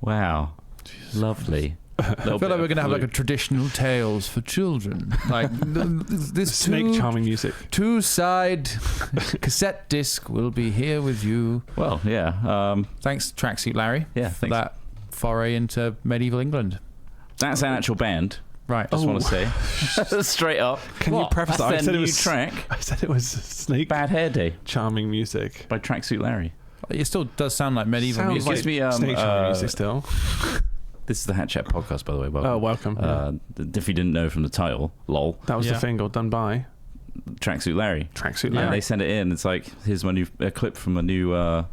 Wow. Lovely. I feel like we're going to have like a traditional tales for children. Like this snake charming music. 2-side cassette disc will be here with you. Well, yeah. Thanks, Tracksuit Larry. Yeah, for that foray into medieval England. That's an actual band. Right. Just want to say. Straight up. Can you preface that? I said it was track. I said it was snake. Bad Hair Day. Charming music. By Tracksuit Larry. It still does sound like medieval Sounds music. like Gives me, snake charming music still. This is the Hat Chat podcast, by the way. Welcome. Oh, welcome. If you didn't know from the title, lol. That was the fingle done by Tracksuit Larry. Tracksuit Larry. Yeah, they send it in. It's like, here's my new clip from a new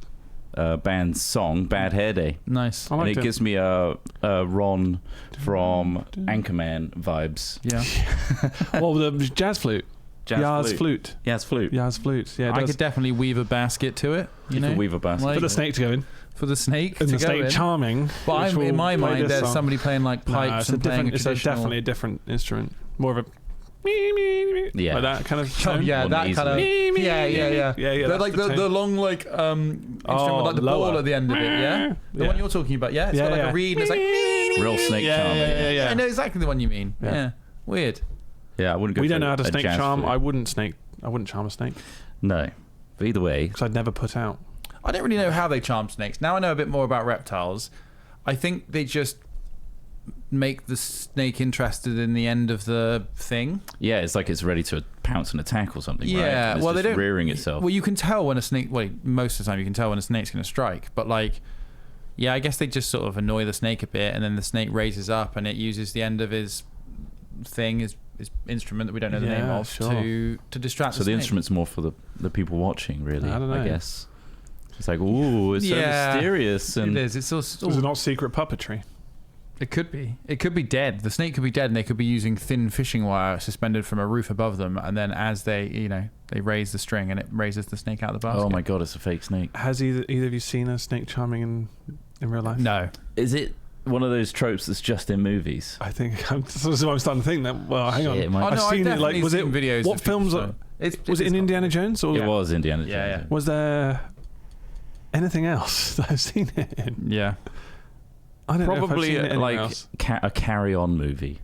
band's song, Bad Hair Day. Nice. And it gives me a Ron from Anchorman vibes. Yeah. Well, the jazz flute. Jazz flute. Jazz flute. Yeah, I could definitely weave a basket to it. You know? Could weave a basket. For the snake to go in. For the snake and to the go snake in. charming. But in my mind, there's somebody playing like pipes and playing a it's traditional... definitely a different instrument. More of a... Yeah. Like that kind of tone. Yeah, that kind of... Yeah. They're like the long like instrument with like the ball at the end of it, yeah? The one you're talking about, yeah? It's got like a reed and it's like... Real snake charm. Yeah. I know exactly the one you mean. Yeah. Weird. Yeah, I wouldn't go We for don't know how to a snake jazz charm. flute. I wouldn't charm a snake. No. But either way... Because I'd never put out. I don't really know how they charm snakes. Now I know a bit more about reptiles. I think they just make the snake interested in the end of the thing. Yeah, it's like it's ready to pounce and attack or something, right? Yeah, It's well, they just don't... rearing itself. Well, you can tell when a snake... Well, most of the time you can tell when a snake's going to strike. But, like, yeah, I guess they just sort of annoy the snake a bit, and then the snake raises up, and it uses the end of his thing, his instrument that we don't know the name of, to distract the snake. So the instrument's more for the people watching, really, I don't know. I guess. It's like, ooh, it's so mysterious. And it is. It's all... Is it not secret puppetry? It could be. It could be dead. The snake could be dead, and they could be using thin fishing wire suspended from a roof above them, and then as they raise the string, and it raises the snake out of the basket. Oh my god, it's a fake snake. Has either of you seen a snake charming in real life? No. Is it one of those tropes that's just in movies? I think this is what I'm starting to think. That hang on, I've seen it. Like, was it videos? What films? Was it in Indiana Jones? Or it was Indiana Jones. Yeah. Was there anything else that I've seen it in? Yeah. I don't Probably know if I've seen it like else. a Carry On movie.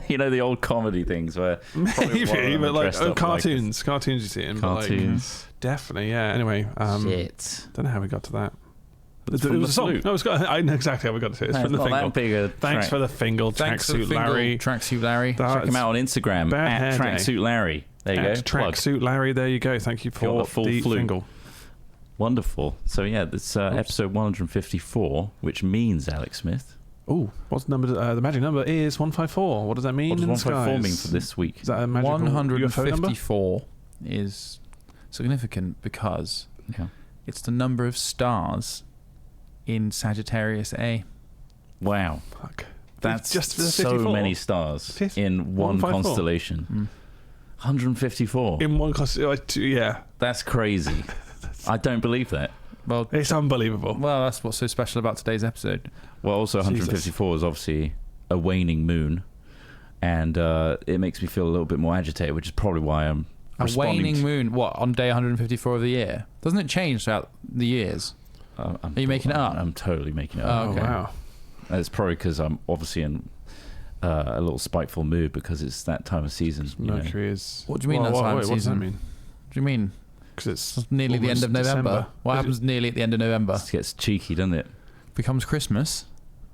You know, the old comedy things where maybe, but like cartoons. Like cartoons you see it in. cartoons. But like, definitely, yeah. Anyway, shit. Don't know how we got to that. It's it was a song. No, I know exactly how we got to it. It's from the Fingal. Thanks for the Fingal. Tracksuit Larry. Tracksuit Larry. Check him out on Instagram at Tracksuit Larry. There you go. Tracksuit Larry. There you go. Thank you for the Fingal. Wonderful. So yeah, this episode 154, which means Alex Smith. Oh, what's the number? The magic number is 154. What does that mean? What does 154 mean for this week? Is that a magical 154 is significant because it's the number of stars in Sagittarius A. Wow. Fuck. That's just for the so 54? many stars in one constellation. 154. In one constellation, yeah. That's crazy. I don't believe that. Well, it's unbelievable. Well, that's what's so special about today's episode. Well, also 154 is obviously a waning moon, and it makes me feel a little bit more agitated, which is probably why I'm responding. A waning moon, what, on day 154 of the year? Doesn't it change throughout the years? Are you making it up? I'm totally making it up. Oh, okay. Wow. And it's probably because I'm obviously in a little spiteful mood because it's that time of season. Mercury is... What do you mean that time of season? What does that mean? What do you mean? Because it's nearly the end of November. December. What happens nearly at the end of November? It gets cheeky, doesn't it? Becomes Christmas.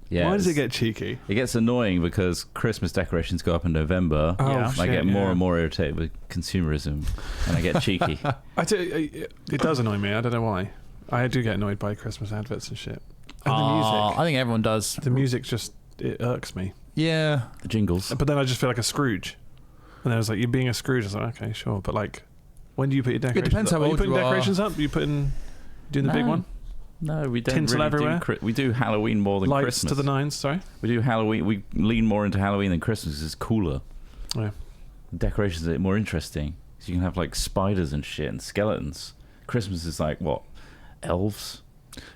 Yeah. Why does it get cheeky? It gets annoying because Christmas decorations go up in November. Oh, yeah. I get more and more irritated with consumerism, and I get cheeky. It does annoy me. I don't know why. I do get annoyed by Christmas adverts and shit. And the music. I think everyone does. The music just, it irks me. Yeah. The jingles. But then I just feel like a Scrooge. And then I was like, you're being a Scrooge. I was like, okay, sure. But like, when do you put your decorations It depends up? how old you putting you are. decorations up? You doing the big one? No, we don't Tinsel really everywhere? we do Halloween more than Lights Christmas. to the nines, sorry? We do Halloween. We lean more into Halloween than Christmas. It's cooler. Yeah. The decorations are more interesting. So you can have like spiders and shit and skeletons. Christmas is like, what, elves?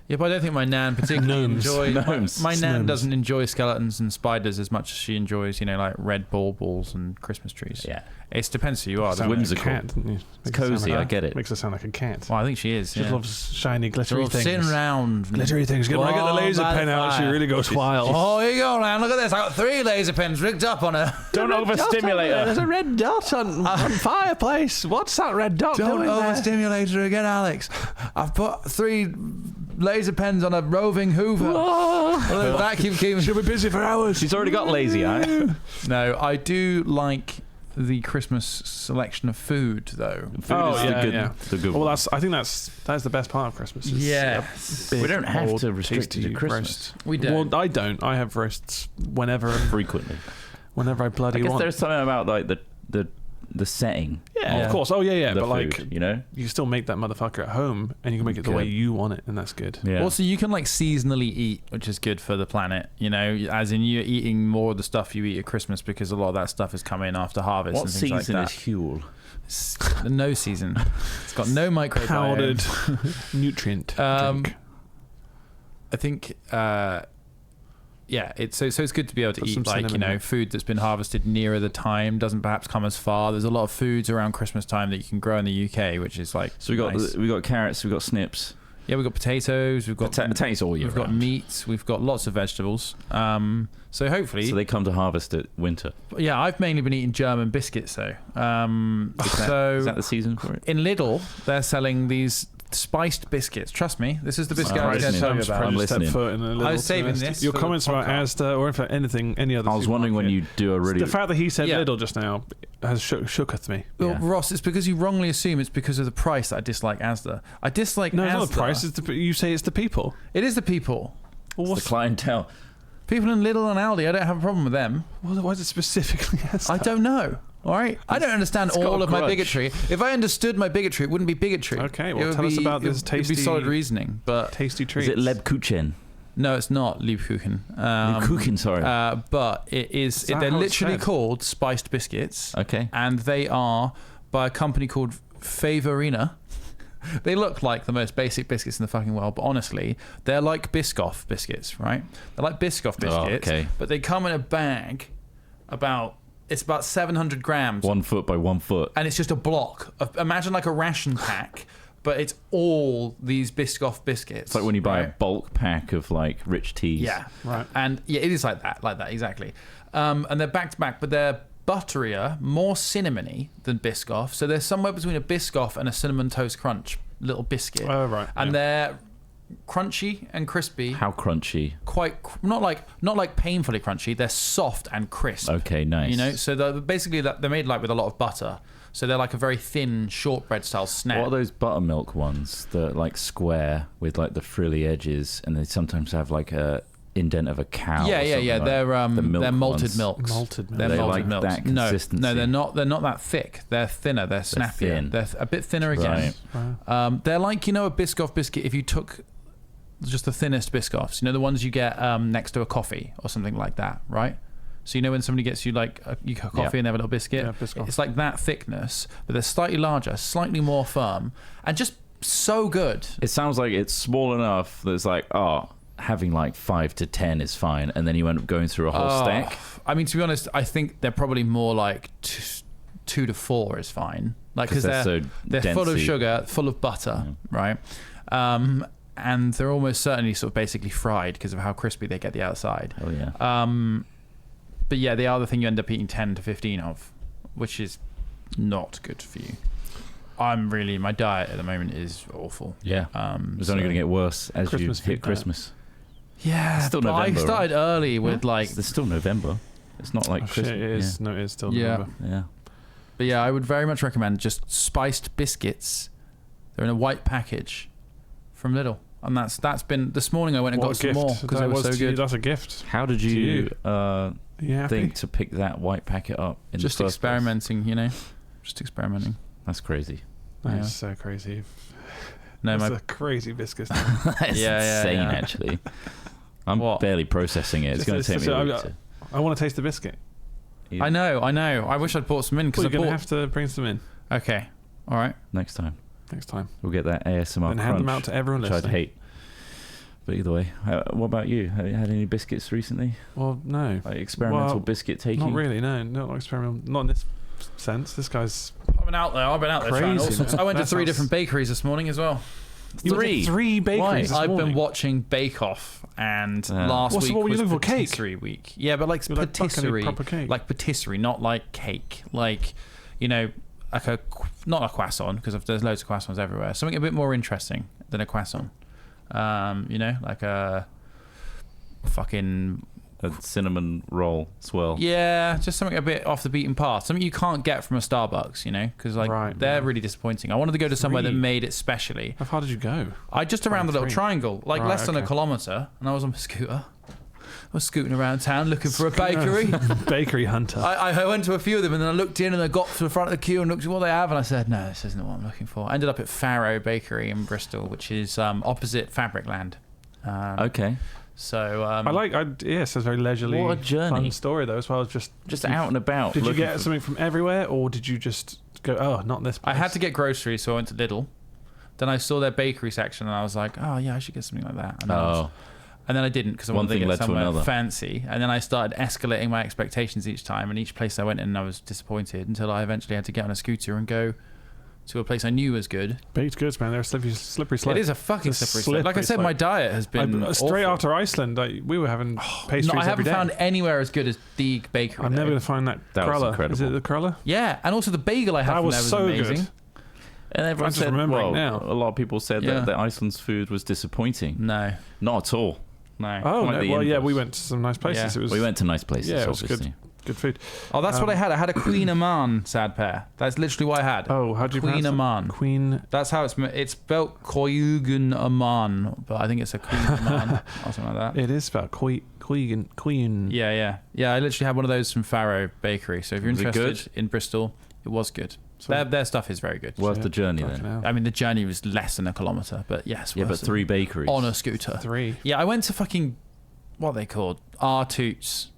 Yeah, but I don't think my nan particularly enjoys. Gnomes. My nan Gnomes. doesn't enjoy skeletons and spiders as much as she enjoys, like red balls and Christmas trees. Yeah. It depends who you are. Sound doesn't like it? a cat, didn't you? It's cozy, I get it. Makes her sound like a cat. Well, I think she is. She just loves shiny, glittery Sort of things. sitting around. Glittery things. When I get the laser pen out, she really goes wild. Oh, here you go, man. Look at this. I got 3 laser pens rigged up on her. Don't overstimulate her. There's a red dot on fireplace. What's that red dot Don't doing there? overstimulate her again, Alex. I've put 3 laser pens on a roving Hoover. Well, vacuum cleaner. She'll be busy for hours. She's already got lazy eye. No, I do like the Christmas selection of food, though. Food is the good Well, one. I think that's the best part of Christmas. is Yes. a big, We don't have old, to restrict it to tasty Christmas. roast. We don't. Well, I don't. I have roasts whenever Frequently. I bloody I guess want. there's something about like the setting. Yeah, Yeah. of course. Oh, yeah. The But food, like, you know? you still make that motherfucker at home, and you can make it the way you want it, and that's good. Yeah. Also, you can like seasonally eat, which is good for the planet. As in you're eating more of the stuff you eat at Christmas because a lot of that stuff is coming after harvest. What and things season like is that. Huel? No season. It's got no microbiome. Powdered nutrient drink. I think. It's it's good to be able to Put eat some like cinnamon in it. food that's been harvested nearer the time, doesn't perhaps come as far. There's a lot of foods around Christmas time that you can grow in the UK, which is like So we got carrots, we got snips. yeah, we've got potatoes, we've got Potatoes all year we've got round. meat, we've got lots of vegetables. So hopefully, So they come to harvest at winter. yeah, I've mainly been eating German biscuits though. Is that the season for it? in Lidl, they're selling these spiced biscuits. Trust me, this is the biscuit I was going to tell you about. I'm listening. I was saving this Your for comments the about podcast. Asda or in fact any other. I was wondering when you do a really... The fact that he said Yeah. Lidl just now has shooketh me. Well, Yeah. Ross, it's because you wrongly assume it's because of the price that I dislike Asda. I dislike No, Asda. it's not the price. It's you say it's the people. It is the people. Well, the clientele. People in Lidl and Aldi, I don't have a problem with them. why is it specifically Asda? I don't know. All right, I don't understand got all a of my grudge. bigotry. If I understood my bigotry, it wouldn't be bigotry. Okay, well, It would tell us be- about this It would be tasty- solid reasoning, but Tasty treats. Is it Lebkuchen? no, it's not Lebkuchen. Lebkuchen, sorry. But it is. that They're how it's literally said? called spiced biscuits, Okay. and they are by a company called Favorina. They look like the most basic biscuits in the fucking world, but honestly, they're like Biscoff biscuits, right? They're like Biscoff biscuits, okay. but they come in a bag it's about 700 grams, 1 foot by 1 foot. and it's just a block. Imagine like a ration pack, but it's all these Biscoff biscuits. It's like when you buy a right? bulk pack of like rich teas. Yeah, Right. And yeah, it is like that, exactly. And they're back to back, but they're butterier, more cinnamony than Biscoff. So they're somewhere between a Biscoff and a cinnamon toast crunch little biscuit. Oh, right. And yeah. they're crunchy and crispy. How crunchy. Not like painfully crunchy. They're soft and crisp. Okay, nice. So they're basically they're made like with a lot of butter. So they're like a very thin shortbread style snack. What are those buttermilk ones that are like square with like the frilly edges, and they sometimes have like a indent of a cow? Yeah. or something like They're malted ones. milks. Malted milk. They're They malted like milks. that No, consistency. they're not. They're not that thick. They're thinner. They're snappier. thin. They're a bit thinner again. Right. They're like a Biscoff biscuit if you took just the thinnest Biscoffs. The ones you get next to a coffee or something like that, right? So when somebody gets you like a coffee and they have a little biscuit, Yeah, Biscoff. it's like that thickness, but they're slightly larger, slightly more firm, and just so good. It sounds like it's small enough that it's like, having like 5 to 10 is fine, and then you end up going through a whole stack. I mean, to be honest, I think they're probably more like 2 to 4 is fine. Like because they're full of densey. sugar, full of butter, right? And they're almost certainly sort of basically fried because of how crispy they get the outside. Oh yeah. But yeah, they are the thing you end up eating 10 to 15 of, which is not good for you. My diet at the moment is awful. Yeah. It's only going to get worse as Christmas you hit food, Christmas. Yeah, It's still but November, I started early with like, It's still November. It's not like Oh, shit, Christmas. it is. No, it is still Yeah. November. Yeah. but yeah, I would very much recommend just spiced biscuits. They're in a white package from Lidl. And that's been this morning. I went and What got a some gift more because that they were was so to you. good. That's a gift. How did you You happy? think to pick that white packet up in Just the first place? experimenting, just experimenting. That's crazy. That's Yeah. so crazy. No, That's my a crazy biscuit. That's Yeah, insane, yeah. actually. I'm What? barely processing it. It's going to take me a week to... I want to taste the biscuit. Yeah. I know. I wish I'd bought some in because Well, I you're going bought. to have to bring some in Okay, all right. Next time. next time. We'll get that ASMR Then crunch, hand them out to everyone which I'd listening. hate. But either way, what about you? Have you had any biscuits recently? Well, no. Like experimental biscuit taking? Not really, no. Not experimental. Not in this sense. This guy's... I've been out there trying all Crazy, sorts. man. I went to That 3 sounds- different bakeries this morning as well. You went to 3 bakeries this I've morning? been watching Bake Off, and last What week were you was looking for? Cake? patisserie week. Yeah, but like You're like, fuck, I need patisserie, proper cake. like patisserie, not like cake. Like, you know, like not a croissant, because there's loads of croissants everywhere. Something a bit more interesting than a croissant. You know, like a fucking... A cinnamon roll swirl. Yeah, just something a bit off the beaten path. Something you can't get from a Starbucks, you know, because like they're really disappointing. I wanted to go to somewhere that made it specially. How far did you go? I just around the little 3. triangle, like less than a kilometre, and I was on my scooter. I was scooting around town looking for a bakery. Bakery hunter. I went to a few of them, and then I looked in and I got to the front of the queue and looked at what they have, and I said, no, this isn't what I'm looking for. I ended up at Farrow Bakery in Bristol, which is opposite Fabricland. Okay. So yes, it's a very leisurely, what a journey. fun story though. As well as just out and about. Did you looking get for- something from everywhere, or did you just go? Oh, not this place. I had to get groceries, so I went to Lidl. Then I saw their bakery section, and I was like, oh yeah, I should get something like that. And then I didn't, because I One wanted to thing get led to somewhere another. fancy. And then I started escalating my expectations each time, and each place I went in, I was disappointed, until I eventually had to get on a scooter and go to a place I knew was good. Baked goods, man. They're a slippery slope. It is a fucking It's a slippery slope. Like I said, slippery my slope. diet has been straight awful. after Iceland. We were having pastries No, I every haven't day. found anywhere as good as the bakery. I'm never though. going to find that. That was cruller. incredible. Is it the cruller? Yeah, and also the bagel I had That from was there was so amazing. good. And everyone I'm just said, remembering now. a lot of people said Yeah. that Iceland's food was disappointing. No, Not at all. no. Oh Quite no! the Well, yeah, we inverse. went to some nice places. Yeah. It was. We went to nice places, Yeah, it was obviously. good food. Oh, that's what I had. I had a Queen Amman sad pear. That's literally what I had. Oh, how do you Queen pronounce it? Amman. Queen. That's how it's spelled Koyugun Amman, but I think it's a Queen Amman or something like that. It is spelled Queen. Yeah. I literally had one of those from Farrow Bakery. So if you're Was it interested in Bristol, it was good. So- Their stuff is very good. Worth the journey Fucking then. hell. I mean, the journey was less than a kilometre, but yes. Yeah, worth but it. 3 bakeries. On a scooter. 3. Yeah, I went to fucking, what are they called? R-Toots.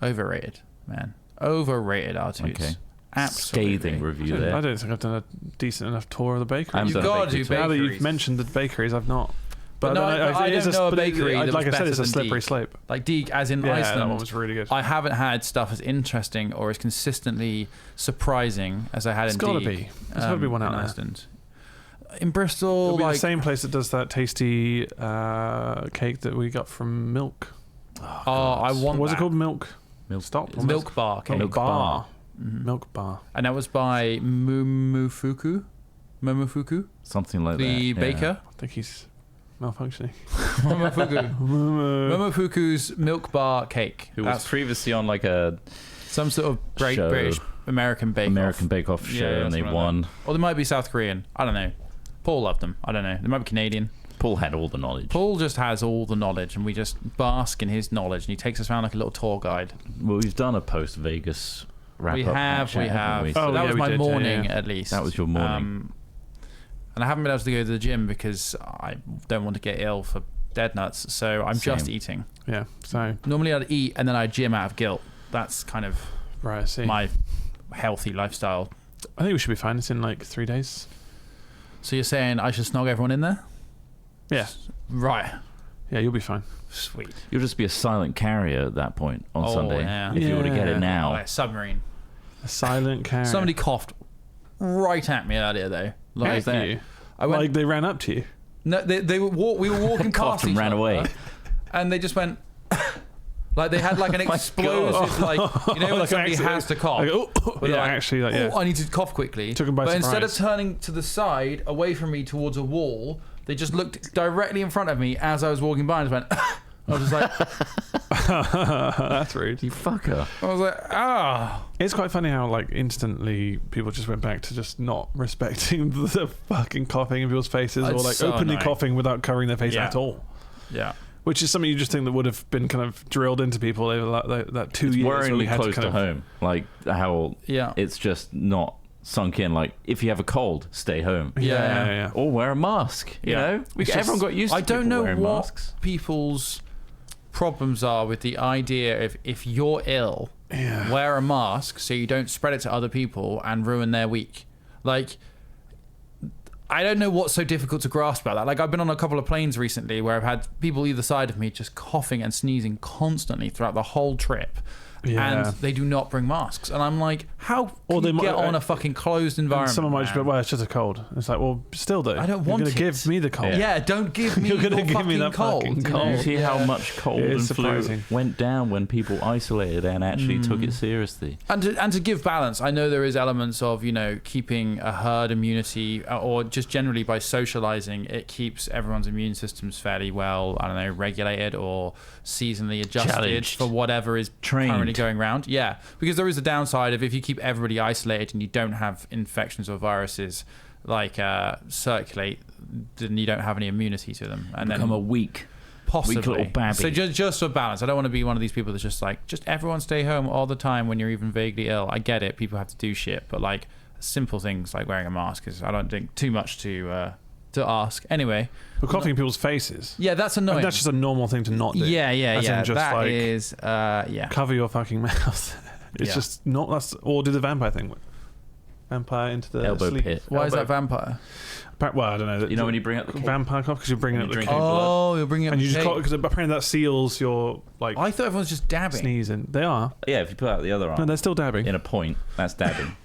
Overrated, man. Overrated R-Toots. Okay. Absolutely. Scathing review I there. don't think I've done a decent enough tour of the bakery. I'm You've done a got to bakery do tour. Now that bakeries. you've mentioned the bakeries, I've not. But no, I it is don't know a but bakery that like I was said, it's a better than slippery Deeg. slope. Like Deeg, as in Yeah, Iceland. that one was really good. I haven't had stuff as interesting or as consistently surprising as I had It's in gotta Deeg, be. There's gotta be one in out there. Iceland. In Bristol, It'll be like the same place that does that tasty cake that we got from Milk. I want What was it that. called? Milk. Milk Stop. Milk bar cake. Milk bar. Milk bar. And that was by Momofuku, Something like that. the yeah. baker. I think he's malfunctioning. Momofuku's milk bar cake. Who was That's previously on like a some sort of show. British American bake American Bake Off show, Yeah, and they something like won. Or they might be South Korean. I don't know. Paul loved them. I don't know. They might be Canadian. Paul had all the knowledge. Paul just has all the knowledge, and we just bask in his knowledge, and he takes us around like a little tour guide. Well, we've done a post Vegas wrap We up. have. So Oh, So that yeah, was we my did, morning, yeah. at least. That was your morning. And I haven't been able to go to the gym because I don't want to get ill for dead nuts. So I'm just Same. eating. Yeah. So Normally I'd eat and then I'd gym out of guilt. That's kind of right. I see. my healthy lifestyle. I think we should be fine. It's in like 3 days. So you're saying I should snog everyone in there? Yeah. Right. Yeah, you'll be fine. Sweet. You'll just be a silent carrier at that point on Oh, Sunday. yeah. If you were to get Yeah. it now. Like submarine. A silent carrier. Somebody coughed right at me earlier though. Like At you. I went. Like they ran up to you. No, they were we were walking Coughed past and each ran other, away. and they just went. Like they had like an Oh my explosive, like you know when Like an somebody accident. has to cough. Like, oh, But yeah, they're like, actually, like, yeah. Oh, I need to cough quickly. Took 'em by but instead of surprise. turning to the side, away from me towards a wall, they just looked directly in front of me as I was walking by and just went. I was just like, That's rude. You fucker. I was like, ah. It's quite funny how like instantly people just went back to just not respecting the fucking coughing in people's faces, or It's like so openly annoying. coughing without covering their face Yeah. at all. Yeah. Which is something you just think that would have been kind of drilled into people over that 2 It's years. where we worryingly had close kind to of, home. Like how Yeah. it's just not sunk in. Like if you have a cold, stay home. Yeah. Or wear a mask. You know, It's just- everyone got used to I don't people know wearing what masks. people's problems are with the idea of if you're ill, Yeah. wear a mask so you don't spread it to other people and ruin their week. Like, I don't know what's so difficult to grasp about that. Like, I've been on a couple of planes recently where I've had people either side of me just coughing and sneezing constantly throughout the whole trip. Yeah. And they do not bring masks. And I'm like, how can you get on a fucking closed environment? Someone might just be like, well, it's just a cold. It's like, well, still though. I don't want You're it. going to give me the cold. Yeah, don't give me You're your gonna give fucking me that cold. fucking you know? cold. You see how much cold It and is flu surprising. went down when people isolated and actually took it seriously. And to give balance, I know there is elements of, you know, keeping a herd immunity, or just generally by socializing, it keeps everyone's immune systems fairly well, I don't know, regulated or seasonally adjusted Challenged. for whatever is Trained. currently going around. Yeah, because there is a downside of if you keep everybody isolated and you don't have infections or viruses like circulate, then you don't have any immunity to them, and Become then a weak possibly little babby. So just for balance, I don't want to be one of these people that's just like, just everyone stay home all the time when you're even vaguely ill. I get it, people have to do shit, but like simple things like wearing a mask is, I don't think, too much to ask. Anyway, But coughing in people's faces. yeah, that's annoying. And that's just a normal thing to not do. yeah, As in just that like, is, yeah. cover your fucking mouth. It's Yeah. just not. Or do the vampire thing. Vampire into the Elbow sleeve. pit. Why is that Elbow- vampire? Well, I don't know. You know when you bring up the cake? vampire cough because you're bringing When up you the drink cake. it. Oh, you're bringing up And you the just cake. because apparently that seals your like I thought everyone's just dabbing. sneezing. They are. Yeah, if you put out the other No, arm they're still dabbing. in a point, that's dabbing.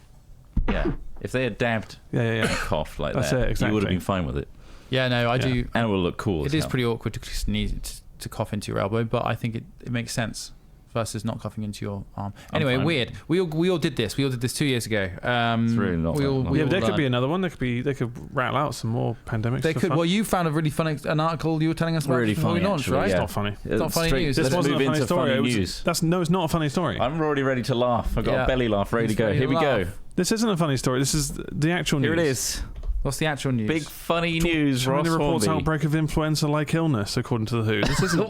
Yeah. If they had dabbed Yeah, yeah, and yeah. coughed like That's that, it, you would exactly. have been fine with it. Yeah, no, I Yeah. do. And it would look cool. It as is hell. pretty awkward to sneeze, to cough into your elbow, but I think it makes sense versus not coughing into your arm. Anyway, fine. weird. We all did this. We all did this 2 years ago. It's really not we that all, long. we Yeah, all but there could be learned. another one. They could rattle out some more pandemics. They for could. fun. Well, you found a really funny an article you were telling us about Really before we funny, launched, actually, right? It's yeah. not funny. It's not funny news. This Let's wasn't move a funny into story. funny It was, news. it's not a funny story. I'm already ready to laugh. I've got Yeah. a belly laugh ready to He's go. ready Here to we go. laugh. This isn't a funny story. This is the actual news. Here it is. What's the actual news? Big funny news. Ross China reports Hornby. outbreak of influenza-like illness, according to the WHO. This isn't.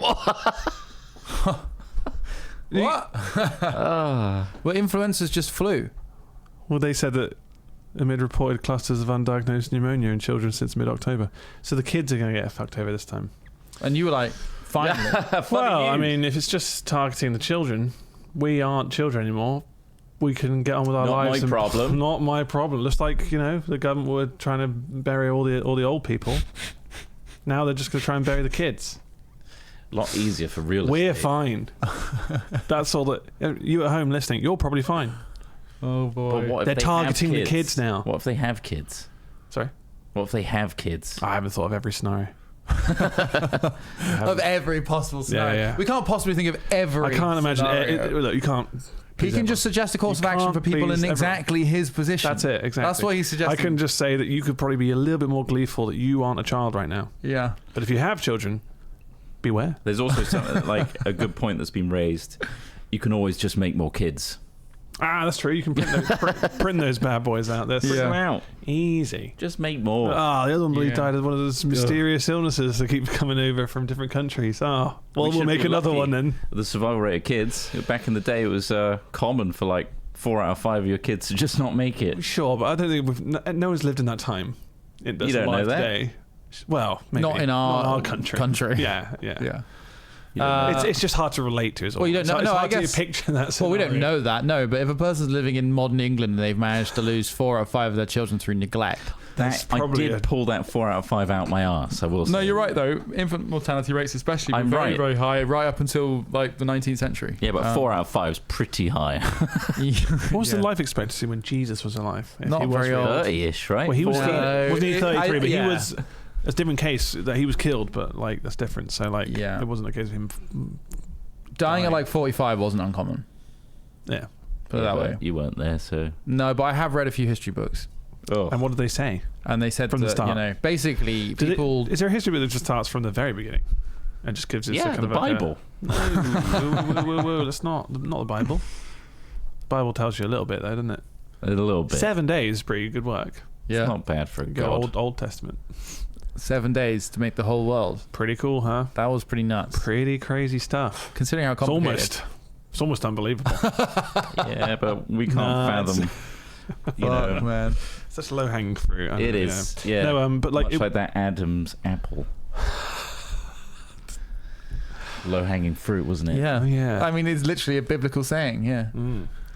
What? Ah. Well, influenza's just flu. Well, they said that amid reported clusters of undiagnosed pneumonia in children since mid-October. So the kids are going to get fucked over this time. And you were like, finally. Funny Well, I news. mean, if it's just targeting the children, we aren't children anymore. We can get on with our Not lives. my and- problem. Not my problem. Just like, the government were trying to bury all the old people. Now they're just going to try and bury the kids. a lot easier for real estate. We're fine. That's all that. You at home listening, you're probably fine. Oh, boy. But what if They're they targeting have the kids now. What if they have kids? Sorry? What if they have kids? I haven't thought of every scenario. Of every possible scenario. Yeah. We can't possibly think of every I can't imagine. scenario. Look, you can't. He can just suggest a course of action for people in exactly his position. That's it, exactly. That's what he's suggesting. I can just say that you could probably be a little bit more gleeful that you aren't a child right now. Yeah. But if you have children, beware. There's also something like a good point that's been raised. You can always just make more kids. Ah, that's true. You can print those bad boys out there. Bring them out. Easy. Just make more. Ah, the other one Yeah. died of one of those mysterious illnesses that keep coming over from different countries. Oh, well, We we'll should make be another lucky. one then. The survival rate of kids. Back in the day, it was common for like 4 out of 5 of your kids to just not make it. Sure, but I don't think no one's lived in that time. You don't know that. Today. Well, maybe. Not in our country. Yeah. Yeah. You don't know. It's just hard to relate to. Is all. Well, you don't It's know. hard- No, it's I hard to guess. picture that. Well, we don't scenario. know that, no. But if a person's living in modern England and they've managed to lose 4 out of 5 of their children through neglect. That's I probably did a- pull that 4 out of 5 out my arse. I will say. No, you're right though. Infant mortality rates, especially, were I'm very, right. very high, right up until like the 19th century. Yeah, but 4 out of 5 is pretty high. What was Yeah. the life expectancy when Jesus was alive? If Not he was very really- old. 30-ish, right? Well, he was. 40? Wasn't he 33? But yeah. he was. It's a different case that he was killed, but like that's different. So like, Yeah. it wasn't a case of him. Dying at like 45 wasn't uncommon. Yeah. Put it Yeah, that but way. You weren't there, so. No, but I have read a few history books, Oh. And what did they say? and they said From the that start. basically Did people. is there a history book that just starts from the very beginning and just gives us Yeah, a kind the of like Bible. whoa, that's not the Bible. The Bible tells you a little bit though, doesn't it? A little bit. 7 days is pretty good work. Yeah, It's not bad for a Go god. Old Testament. 7 days to make the whole world. Pretty cool, huh? That was pretty nuts. Pretty crazy stuff. Considering how It's complicated. almost unbelievable. Yeah, but we can't Nah, it's- fathom. You know, man. Such low hanging fruit. it is. Yeah. No, but like, Much like that Adam's apple. Low hanging fruit, wasn't it? Yeah. Oh, yeah. I mean, it's literally a biblical saying. Yeah.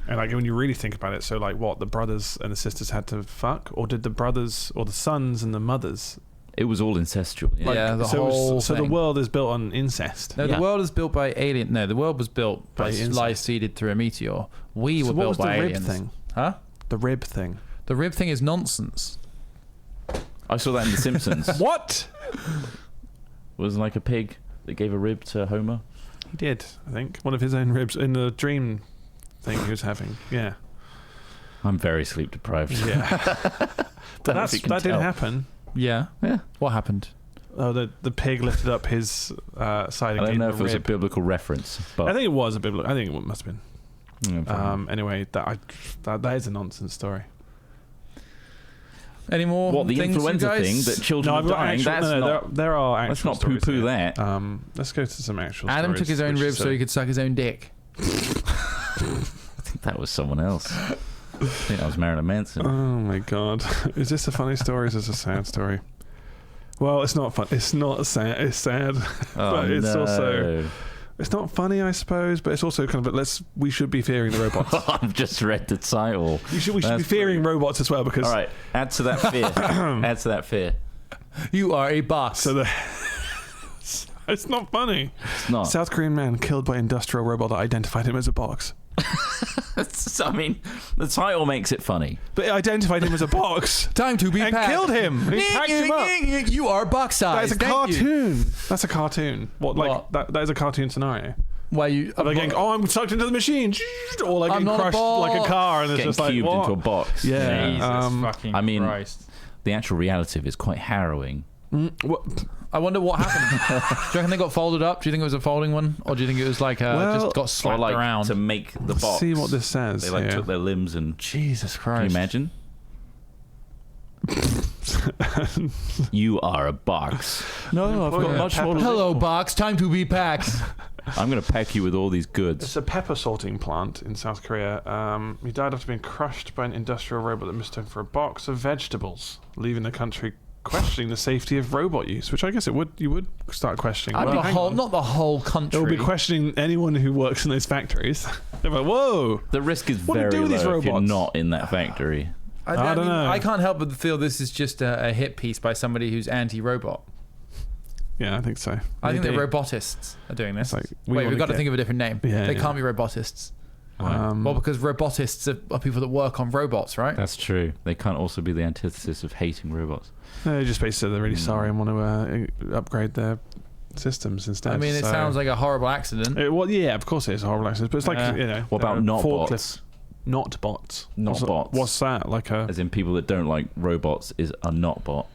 And like when you really think about it, so like what, the brothers and the sisters had to fuck, or did the brothers or the sons and the mothers? It was all incestual. Yeah. Yeah, the so whole so the thing. world is built on incest. No, Yeah. the world is built by alien. No, the world was built by incest. life seeded through a meteor. We So were what built was the by rib aliens. thing? Huh? The rib thing. The rib thing is nonsense. I saw that in The Simpsons. What? Was like a pig that gave a rib to Homer. He did, I think. One of his own ribs in the dream thing he was having. Yeah. I'm very sleep deprived. Yeah. But Don't know if you can that didn't tell. happen. Yeah. Yeah. What happened? Oh, the pig lifted up his side and I gave don't know him if a it was a rib. biblical reference, but I think it was a biblical. I think it must have been. Yeah, fine. Anyway, that is a nonsense story. Any more? What, the things, you influenza guys? thing that children I've are got dying? actual, That's no, not. there are actual Let's not stories poo-poo here. that. Let's go to some actual Adam stories, took his own which ribs is, so he could suck his own dick. I think that was someone else. I think that was Marilyn Manson. Oh my god. Is this a funny story or is this a sad story? Well, it's not fun. It's not sad. It's sad. But it's also... It's not funny, I suppose, but it's also kind of... we should be fearing the robots. I've just read the title. We should be That's fearing robots as well, because... All right, add to that fear. Add to that fear. You are a boss. So it's not funny. It's not. South Korean man killed by industrial robot that identified him as a box. I mean, the title makes it funny. But it identified him as a box. Time to be and packed. killed him. He packed him up. You are box size. That is a cartoon. That's a cartoon. What? That is a cartoon scenario. Why you? Like going, I'm sucked into the machine, or like I'm getting not a crushed ball. like a car, and it's Getting just like cubed what? into a box. Yeah. Jesus fucking I mean- Christ. The actual reality of it is quite harrowing. What? I wonder what happened. Do you reckon they got folded up? Do you think it was a folding one, or do you think it was like Well, just got Or slapped like around? to make the Let's box. see what this says. They like here. took their limbs and. Jesus Can you Christ! imagine? You are a box. No, I've got Yeah. much more. Hello, box. Time to be packed. I'm going to pack you with all these goods. It's a pepper sorting plant in South Korea. He died after being crushed by an industrial robot that mistook for a box of vegetables, leaving the country questioning the safety of robot use. Which I guess you would start questioning. Not Well, the hang whole, on. not the whole country. It will be questioning anyone who works in those factories. They're like, whoa. The risk is What do you very do with these low if you're robots? not in that factory. I don't mean, know. I can't help but feel this is just a hit piece by somebody who's anti-robot. Yeah, I think so. I think the Maybe. robotists are doing this. It's like, Wait, we've got to get- think of a different name. Yeah, They yeah. can't be robotists. Um, Well, because robotists are people that work on robots, right? That's true. They can't also be the antithesis of hating robots. no, they just basically said they're really sorry and want to upgrade their systems instead. I mean, it so- sounds like a horrible accident. Well, yeah, of course it is a horrible accident, but it's like, What about not forklifts. bots? Not bots. Not what's bots. What's that? Like a... As in people that don't like robots is a not bot.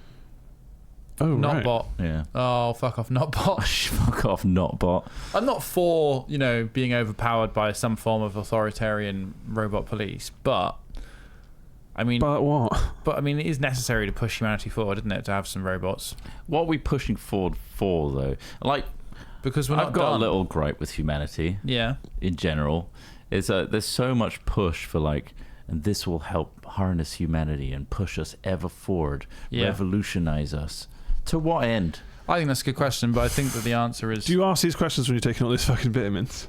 Oh, Not right. bot. Yeah. Oh, fuck off, not bot. Fuck off, not bot. I'm not for, being overpowered by some form of authoritarian robot police, but I mean, But what? I mean, it is necessary to push humanity forward, isn't it, to have some robots? What are we pushing forward for, though? Like, Because we're not I've got done. a little gripe with humanity Yeah. in general. There's so much push for like, and this will help harness humanity and push us ever forward, Yeah. revolutionize us. To what end? I think that's a good question, but I think that the answer is Do you ask these questions when you're taking all these fucking vitamins?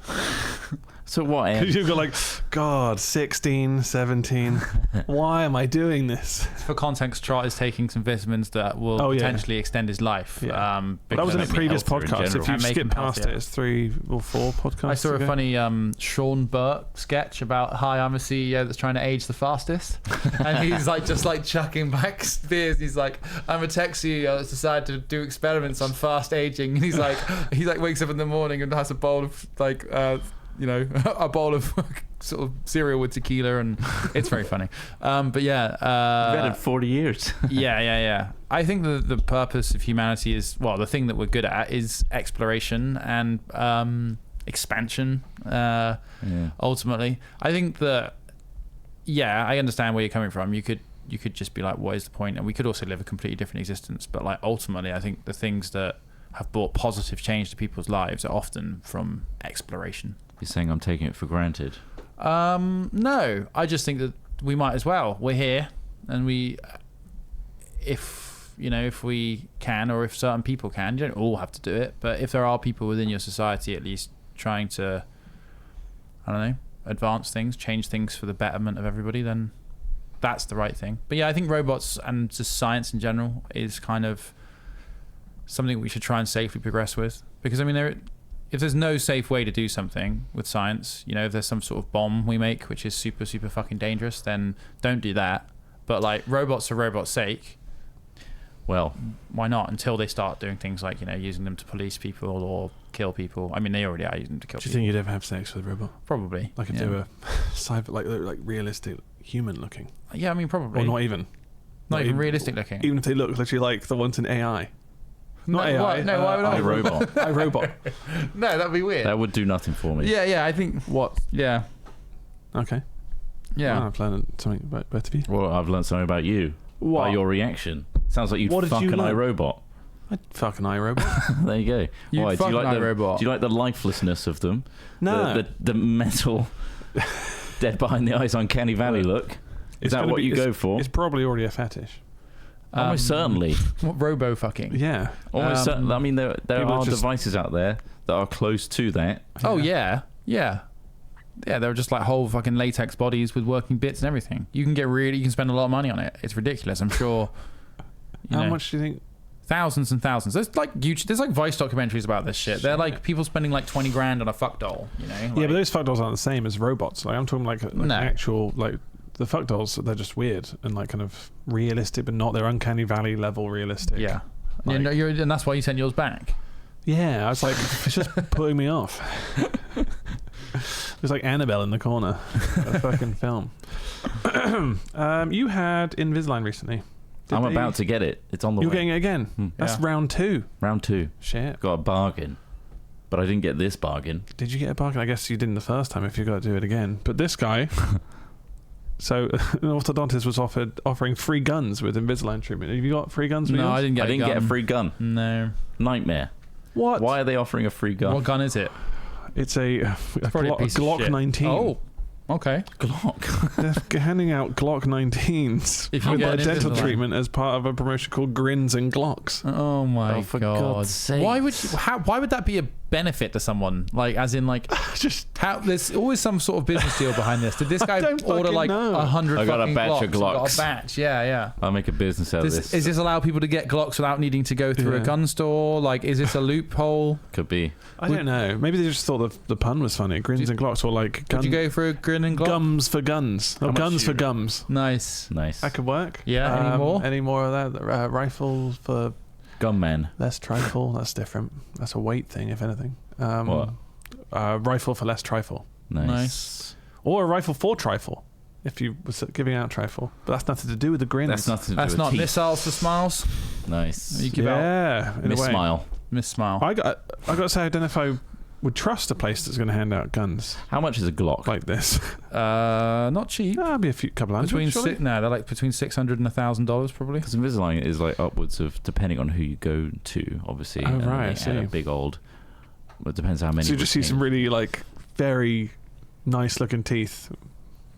To what end? Because you've got like, God, 16, 17. Why am I doing this? for context. Trott is taking some vitamins that will Oh, yeah. potentially extend his life. Yeah. That because was in a make me previous healthier in podcast. general. If you And make skip him past healthier. it, it's 3 or 4 podcasts I saw ago. a funny Sean Burke sketch about, hi, I'm a CEO that's trying to age the fastest. And he's like just like chucking back beers. He's like, I'm a tech CEO that's decided to do experiments on fast aging. And he's like wakes up in the morning and has a bowl of like, a bowl of sort of cereal with tequila, and it's very funny. But yeah. Read it 40 years. Yeah. I think the purpose of humanity is, well, the thing that we're good at is exploration and expansion. Yeah. Ultimately, I think that, yeah, I understand where you're coming from. You could just be like, what is the point? And we could also live a completely different existence. But like ultimately, I think the things that have brought positive change to people's lives are often from exploration. You're saying I'm taking it for granted. No, I just think that we might as well. We're here, and if we can, or if certain people can, you don't all have to do it, but if there are people within your society at least trying to, I don't know, advance things, change things for the betterment of everybody, then that's the right thing. But yeah, I think robots and just science in general is kind of something we should try and safely progress with. Because I mean, if there's no safe way to do something with science, you know, if there's some sort of bomb we make which is super, super fucking dangerous, then don't do that. But like robots for robots' sake, well, why not? Until they start doing things like, you know, using them to police people or kill people. I mean, they already are using them to kill people. Do you think you'd ever have sex with a robot? Probably. Like do a cyber, like realistic human looking? Yeah, I mean, probably. Or not even. Not even realistic looking. Even if they look literally like the ones in AI. Not no, AI. What? No, why would I? iRobot. iRobot. No, that'd be weird. That would do nothing for me. Yeah, I think. What? Yeah. Okay. Yeah. Well, I've learned something about both of you. Well, I've learned something about you What? by your reaction. Sounds like you'd What did fuck you an learn? iRobot. I'd fuck an iRobot. There you go. You'd Why? fuck Do you like an iRobot. Do you like the lifelessness of them? No. The metal, dead behind the eyes, uncanny valley look. Is that what you go for? It's probably already a fetish. Almost certainly. What, robo fucking? Yeah. Almost certainly. I mean, there people are just- devices out there that are close to that. Oh yeah. They're just like whole fucking latex bodies with working bits and everything. You can spend a lot of money on it. It's ridiculous. I'm sure. How much do you think? Thousands and thousands. There's like Vice documentaries about this shit. They're like people spending like 20 grand on a fuck doll. You know. Like, Yeah, but those fuck dolls aren't the same as robots. Like I'm talking like No. actual like the fuck dolls. They're just weird and like kind of realistic, but not their uncanny valley level realistic. Yeah. Like- And that's why you sent yours back. Yeah, I was like, it's just putting me off. It's like Annabelle in the corner, a fucking film. You had Invisalign recently. I'm about to get it. It's on the You're way. getting it again. That's Yeah. round 2. Round 2. Shit. Got a bargain. But I didn't get this bargain. Did you get a bargain? I guess you didn't the first time if you got to do it again. But this guy, so an orthodontist was offering free guns with Invisalign treatment. Have you got free guns? No, I didn't get. I didn't get a free gun. No. Nightmare. What? Why are they offering a free gun? What gun is it? It's a Probably a piece of Glock shit. 19. Oh, okay. Glock. They're handing out Glock 19s If you with get their an dental Invisalign. treatment as part of a promotion called Grins and Glocks. Oh my Oh, for god! God's sake. Why would that be a benefit to someone? Like, as in, like, Just there's always some sort of business deal behind this. Did this guy don't order fucking like know. 100 I got a fucking batch Glocks? of Glocks. Got a batch, yeah. I'll make a business out of this. Is this allow people to get Glocks without needing to go through a Yeah. gun store? Like, is this a loophole? Could be. I don't know. Maybe they just thought the pun was funny. Grins and Glocks, or like Would you go for a grin and Glock? gums for guns. How Or much guns you- for gums. Nice. Nice. That could work. Yeah, any more? Any more of that? Rifle for Gunman. less trifle. That's different. That's a weight thing, if anything. What? Rifle for less trifle. Nice. Or a rifle for trifle, if you were giving out trifle. But that's nothing to do with the grins. That's nothing to do That's with not teeth. missiles for smiles. Nice. You give out Yeah, in a Miss way. Smile. miss smile. I got to say, I don't know if I would trust a place that's going to hand out guns How much is a Glock? like this. Not cheap. That'd be a couple hundred. Between surely. they're like between $600 and $1,000 probably. Because Invisalign is like upwards of, depending on who you go to, obviously. Oh, right, I And see. a big old. It depends how many. So you just see some retain. really like very nice looking teeth.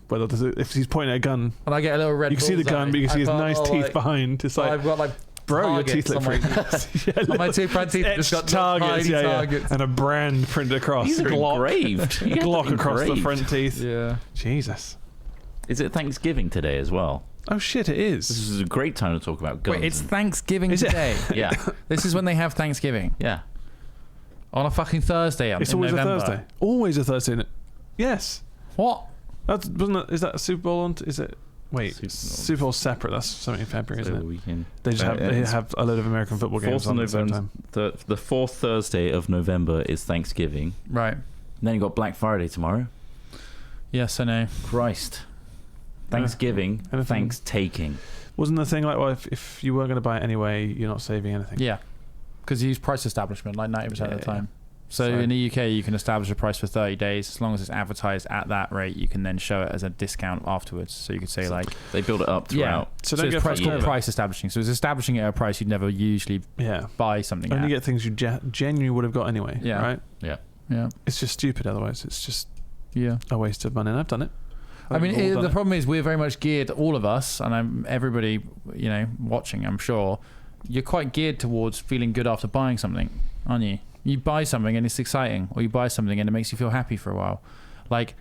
Whether if he's pointing at a gun, And I get a little red. you can see the gun, but you can see his nice teeth like, behind. It's like, I've got like bro, your teeth targets look on my pretty nice. on my two front teeth. Just got Etched targets, tiny yeah, targets. and a brand printed across. These are Glock, engraved. You have to Glock across the engraved. front teeth. Yeah. Jesus. Is it Thanksgiving today as well? Oh shit! It This is. is a great time to talk about guns. Wait, it's and- Thanksgiving Is it? today. yeah, This is when they have Thanksgiving yeah. on a fucking Thursday. It's in always November. a Thursday. Always a Thursday. Isn't it? Yes. What? That's wasn't it? Is that a Super Bowl? Is it? Wait, Super Bowl. Super Bowl's separate. That's something in February, So isn't it? we can. They just have a load of American football games 4th on of at the same November. time. The fourth Thursday of November is Thanksgiving. Right. And then you got Black Friday tomorrow. Yes, I know. Christ. Thanksgiving. Anything- Thanks taking. Wasn't the thing like, well, if you weren't going to buy it anyway, you're not saving anything? Yeah, because you use price establishment like 90% of the Yeah. time. So So- in the UK, you can establish a price for 30 days. As long as it's advertised at that rate, you can then show it as a discount afterwards. So you could say like, They build it up throughout. So so don't it's get price fucked called over. price establishing. So it's establishing it at a price you'd never usually Yeah. buy something Only at. get things you genuinely would have got anyway. Yeah. Right. Yeah, It's just stupid. Otherwise, it's just yeah. a waste of money. And I've done it. I mean, We've all done the it. problem is we're very much geared, all of us, and everybody, you know, watching, I'm sure, you're quite geared towards feeling good after buying something, aren't you? You buy something and it's exciting, or you buy something and it makes you feel happy for a while. Like,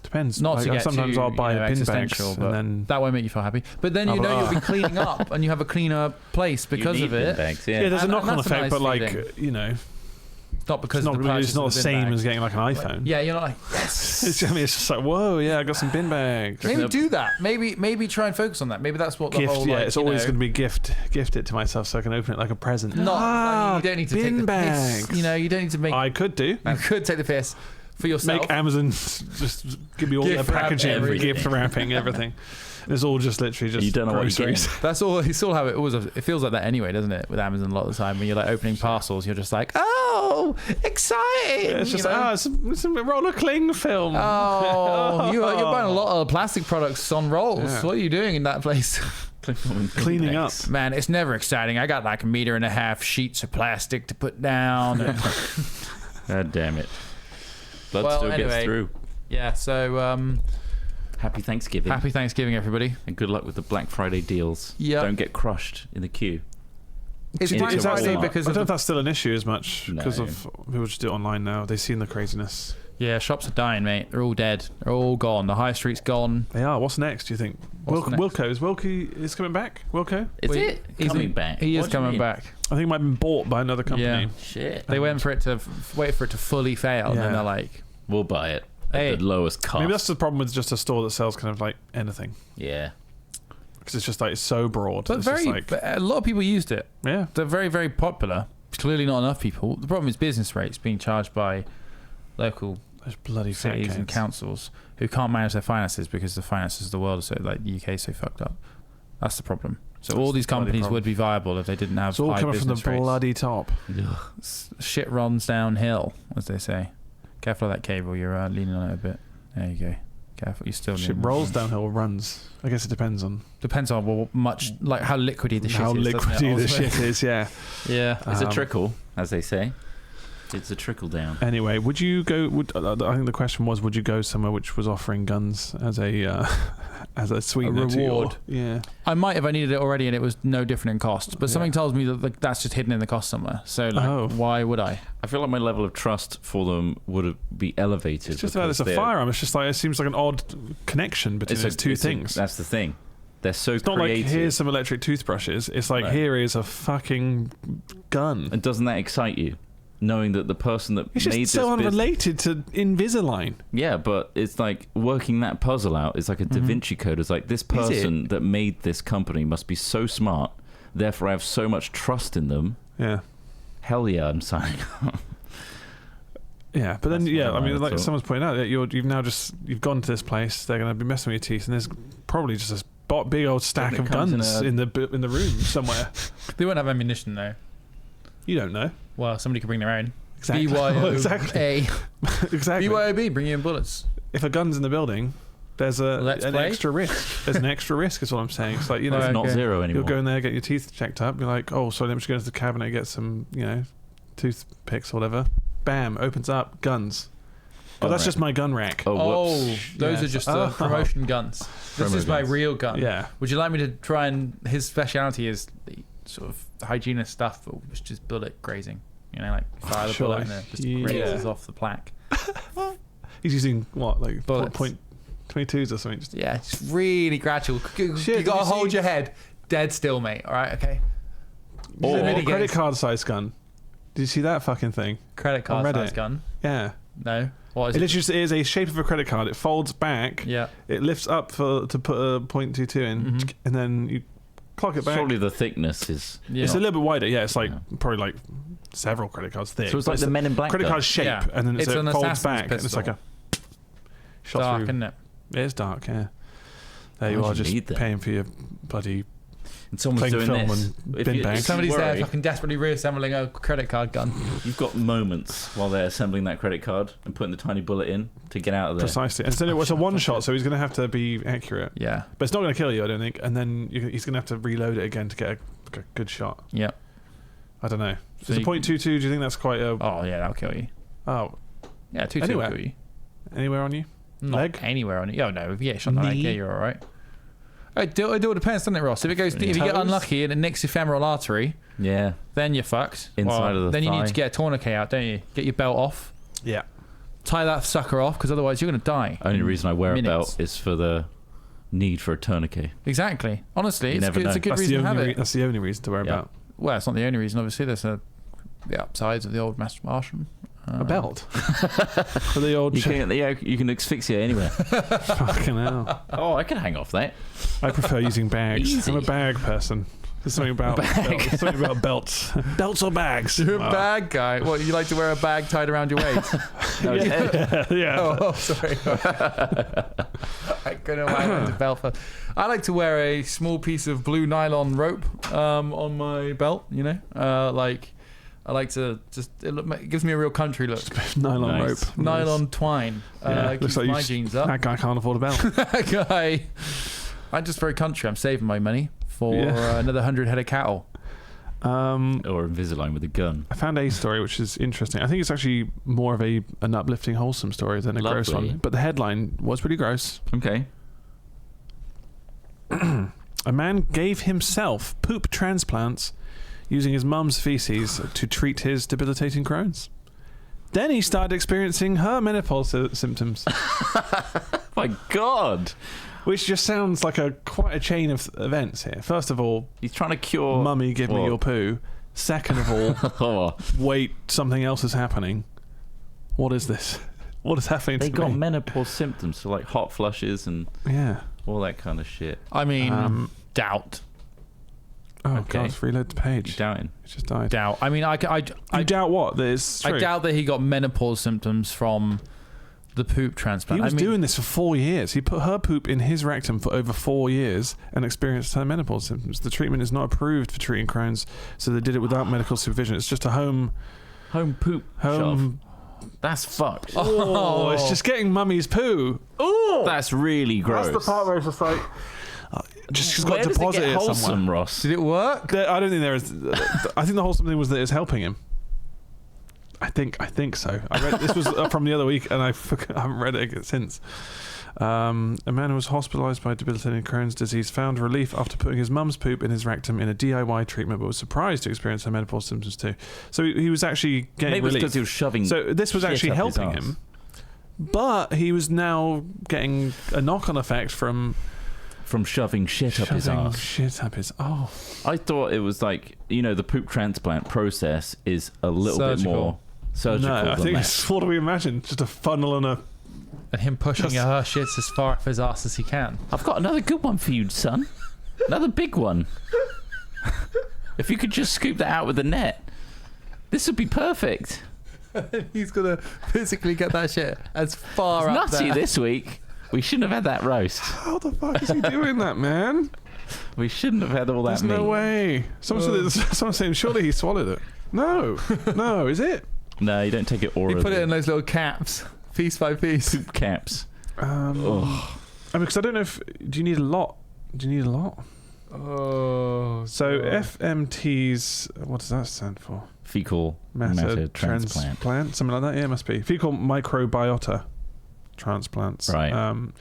Depends. Not to get sometimes too, I'll buy bin bags, existential, but and then that won't make you feel happy. But then you'll be cleaning up, and you have a cleaner place because you of need bin it. bags, yeah, there's a knock-on that's a effect, nice but like feeling. Not because of the it's not the bin same bags. as getting like an iPhone. Yeah, you're not like yes. It's just like, whoa, yeah, I got some bin bags. Maybe do that. Maybe try and focus on that. Maybe that's what the Gift, whole yeah, like, it's always going to be gift it to myself so I can open it like a present. Not you don't need to bin take the bags. piss. You know, you don't need to make. I could do. You could take the piss for yourself. Make Amazon just give me all their Gift wrap packaging, everything. gift wrapping, everything. It's all just literally just You don't know what you're groceries. getting. That's all. It's all how it always. It feels like that anyway, doesn't it? With Amazon, a lot of the time when you're like opening parcels, you're just like, oh, exciting! Yeah, it's just like, it's a roll of cling film. Oh, you're buying a lot of plastic products on rolls. Yeah. What are you doing in that place? Cleaning up. Man, it's never exciting. I got like 1.5 meters sheets of plastic to put down. God damn it. Blood Well, still anyway. gets through. Yeah, so Happy Thanksgiving. happy Thanksgiving, everybody. And good luck with the Black Friday deals. Yep. Don't get crushed in the queue. It's Into Black a Friday Walmart. because I of don't know if that's still an issue as much because No. of people just do it online now. They've seen the craziness. yeah, shops are dying, mate. They're all dead. They're all gone. The high street's gone. They are. What's next? Do you think? What's next? Wilkie is coming back. Wilco. Is Wait, it he's coming in- back? He is What do you coming mean? back. I think it might have been bought by another company. Yeah. Shit. They went for it to wait for it to fully fail, and then Yeah. they're like, We'll buy it Hey. at the lowest cost. Maybe that's the problem with just a store that sells kind of like anything Yeah. because it's just like it's so broad. but It's just like, but a lot of people used it. yeah. They're very, very popular. Clearly not enough people. The problem is business rates being charged by local Those bloody cities fat and kids. councils who can't manage their finances because the finances of the world are so like the UK is so fucked up. That's the problem. So all That's these the bloody companies problem. would be viable if they didn't have It's all high coming from the business rates. bloody top. Shit runs downhill, as they say. Careful of that cable. You're leaning on it a bit. There you go. Careful. You're still Shit leaning rolls on it. downhill, or runs. I guess it depends on Depends on like how liquidy the shit how is. doesn't it, liquidy the ultimately? shit is. Yeah. Yeah. It's a Um, trickle, as they say. It's a trickle down. Anyway, would you go? I think the question was, would you go somewhere which was offering guns as a as a sweetener to your- reward. Yeah. I might if I needed it already and it was no different in cost. But Yeah. something tells me that like, that's just hidden in the cost somewhere. So like, Oh. why would I? I feel like my level of trust for them would be elevated. It's just that because it's a they're- firearm. It's just like it seems like an odd connection between those two things. That's the thing. They're so It's not like creative. here's some electric toothbrushes. It's like No. here is a fucking gun. And doesn't that excite you? Knowing that the person that It's made just so this unrelated to Invisalign. Yeah, but it's like working that puzzle out. It's like a Da Vinci Code. It's like this person that made this company must be so smart. Therefore, I have so much trust in them. Yeah. Hell yeah, I'm signing up. Yeah, but then That's what I I mean, might like have someone's pointing out that you've gone to this place. They're going to be messing with your teeth, and there's probably just a big old stack it of comes in guns a- in the room somewhere. They won't have ammunition though. You don't know Well, somebody could bring their own. exactly. BYOB. exactly. Exactly. BYOB, bring you in bullets. If a gun's in the building, there's Let's an play? extra risk. There's an extra risk, is what I'm saying. It's like Right. It's not Okay. zero anymore. you'll go in there, get your teeth checked up. You're like, oh, sorry, let me just go into the cabinet, get some, toothpicks or whatever. Bam, opens up, guns. Oh, Gun that's rack. just my gun rack. Oh, whoops. Those Yeah. are just Oh. promotion guns. This Promo is my guns. real gun. Yeah. Would you like me to try and his speciality is the sort of hygienist stuff, but it's just bullet grazing. You know, like fire the Sure. bullet and it just Yeah. grazes off the plaque. He's using what, like Bullets. point 22s or something? Just, Yeah, it's really gradual. You Shit, gotta did you hold see- your head dead still, mate. All right, okay. or The a mini credit games. card size gun. Did you see that fucking thing? Credit card on Reddit. size gun. Yeah. No. What is It it? literally just is a shape of a credit card. It folds back. Yeah. It lifts up to put a .22 in, Mhm. and then you clock it back. Surely the thickness is. Yeah. It's a little bit wider. Yeah, it's like Yeah. probably like several credit cards thick. So it's but like the Men in Black credit gun. card shape, Yeah. and then It's so an it folds assassin's back, and it's like a shot Dark, through. isn't it? It is dark. Yeah. There Why you would are, you just need that? paying for your bloody. And someone's Cling doing film this. and If bin you- bags. if you Somebody's there worry, fucking desperately reassembling a credit card gun. You've got moments while they're assembling that credit card and putting the tiny bullet in to get out of there. Precisely. And so it was a one shot, so he's going to have to be accurate. Yeah. But it's not going to kill you, I don't think. And then he's going to have to reload it again to get a good shot. Yeah. I don't know. So Is a you- .22? Do you think that's quite a? Oh yeah, that'll kill you. Oh, Yeah, 2-2 Anywhere. will kill you. anywhere on you? Not Leg? anywhere on it. Oh no, if you get shot in the leg, Knee? yeah, you're all right. It all depends, doesn't it, Ross? If it goes, if you get Toes? unlucky and it nicks your femoral artery, Yeah. then you're fucked. Inside of the then you need thigh. to get a tourniquet out, don't you? Get your belt off. Yeah. tie that sucker off, because otherwise you're going to die. Only reason I wear minutes. a belt is for the need for a tourniquet. Exactly. Honestly, You it's never a know. good That's reason the to have only it. that's the only reason to wear a Yeah. belt. Well, it's not the only reason. Obviously, there's the upsides of the old ashram. A belt for the old. You can asphyxiate anywhere. Fucking hell! Oh, I can hang off that. I prefer using bags. Easy. I'm a bag person. There's something about belts. Something about belts. Belts or bags? You're a bag guy. What, you like to wear a bag tied around your waist? Yeah. Oh, sorry. I don't know why I went to belt first. I like to wear a small piece of blue nylon rope on my belt, you know? I like to just, it gives me a real country look. Nylon Nice. rope. Nylon twine. Yeah. Keeps Looks like my jeans up. That guy can't afford a belt. That guy. I'm just very country. I'm saving my money for another 100 head of cattle. Or Invisalign with a gun. I found a story which is interesting. I think it's actually more of an uplifting, wholesome story than a gross Lovely. one. But the headline was pretty gross. Okay. A man gave himself poop transplants using his mum's feces to treat his debilitating Crohn's. Then he started experiencing her menopause symptoms, My God. which just sounds like quite a chain of events here. First of all, He's trying to cure... mummy, give me What? your poo. Second of all, Oh, wait, something else is happening. What is this? What is happening they to got me? menopause symptoms, so like hot flushes and Yeah. all that kind of shit. I mean, doubt. doubt. Oh, Okay. God, it's reload the page. You doubting? It just died. Doubt. I mean, I You doubt what? That it's true. I doubt that he got menopause symptoms from the poop transplant. He was doing this for 4 years. He put her poop in his rectum for over 4 years and experienced her menopause symptoms. The treatment is not approved for treating Crohn's, so they did it without medical supervision. It's just a home Poop shove. That's fucked. Oh, it's just getting mummy's poo. Oh, that's really gross. That's the part where it's just like, just Where got does it deposited get wholesome, somewhere. Ross? Did it work? I don't think there is. I think the wholesome thing was that it's helping him. I think so. I read this was from the other week, and I haven't read it since. A man who was hospitalised by debilitating Crohn's disease found relief after putting his mum's poop in his rectum in a DIY treatment, but was surprised to experience her menopause symptoms too. So he was actually getting Maybe it's relief. because he was shoving. So this was shit actually up his helping arse. him, but he was now getting a knock-on effect from shoving shit up his shoving arse. shit up his. Oh, I thought it was like, the poop transplant process is a little Surgical. bit more surgical no! I than think that. it's, what do we imagine? Just a funnel and a. And him pushing Just- her shits as far up his ass as he can. I've got another good one for you, son. Another big one. If you could just scoop that out with the net, this would be perfect. He's gonna physically get that shit as far It's up nutty there. this week. We shouldn't have had that roast. How the fuck is he doing that, man? We shouldn't have had all that There's meat. no way. Someone's saying surely he swallowed it. No, is it? No, you don't take it He orally. put it in those little caps, piece by piece. poop caps. I mean, because I don't know if do you need a lot? Do you need a lot? Oh. So FMT's, what does that stand for? Fecal Matter transplant. Something like that. Yeah, it must be fecal microbiota transplants. Right.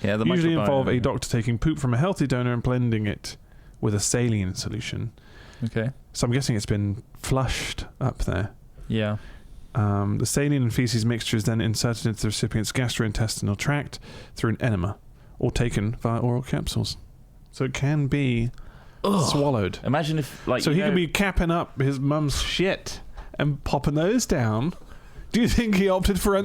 Yeah, the usually microbiome, involve a yeah. doctor taking poop from a healthy donor and blending it with a saline solution. Okay. So I'm guessing it's been flushed up there. Yeah. The saline and feces mixture is then inserted into the recipient's gastrointestinal tract through an enema or taken via oral capsules. So it can be swallowed. Imagine if, like, So he could be capping up his mum's shit and popping those down. Do you think he opted for...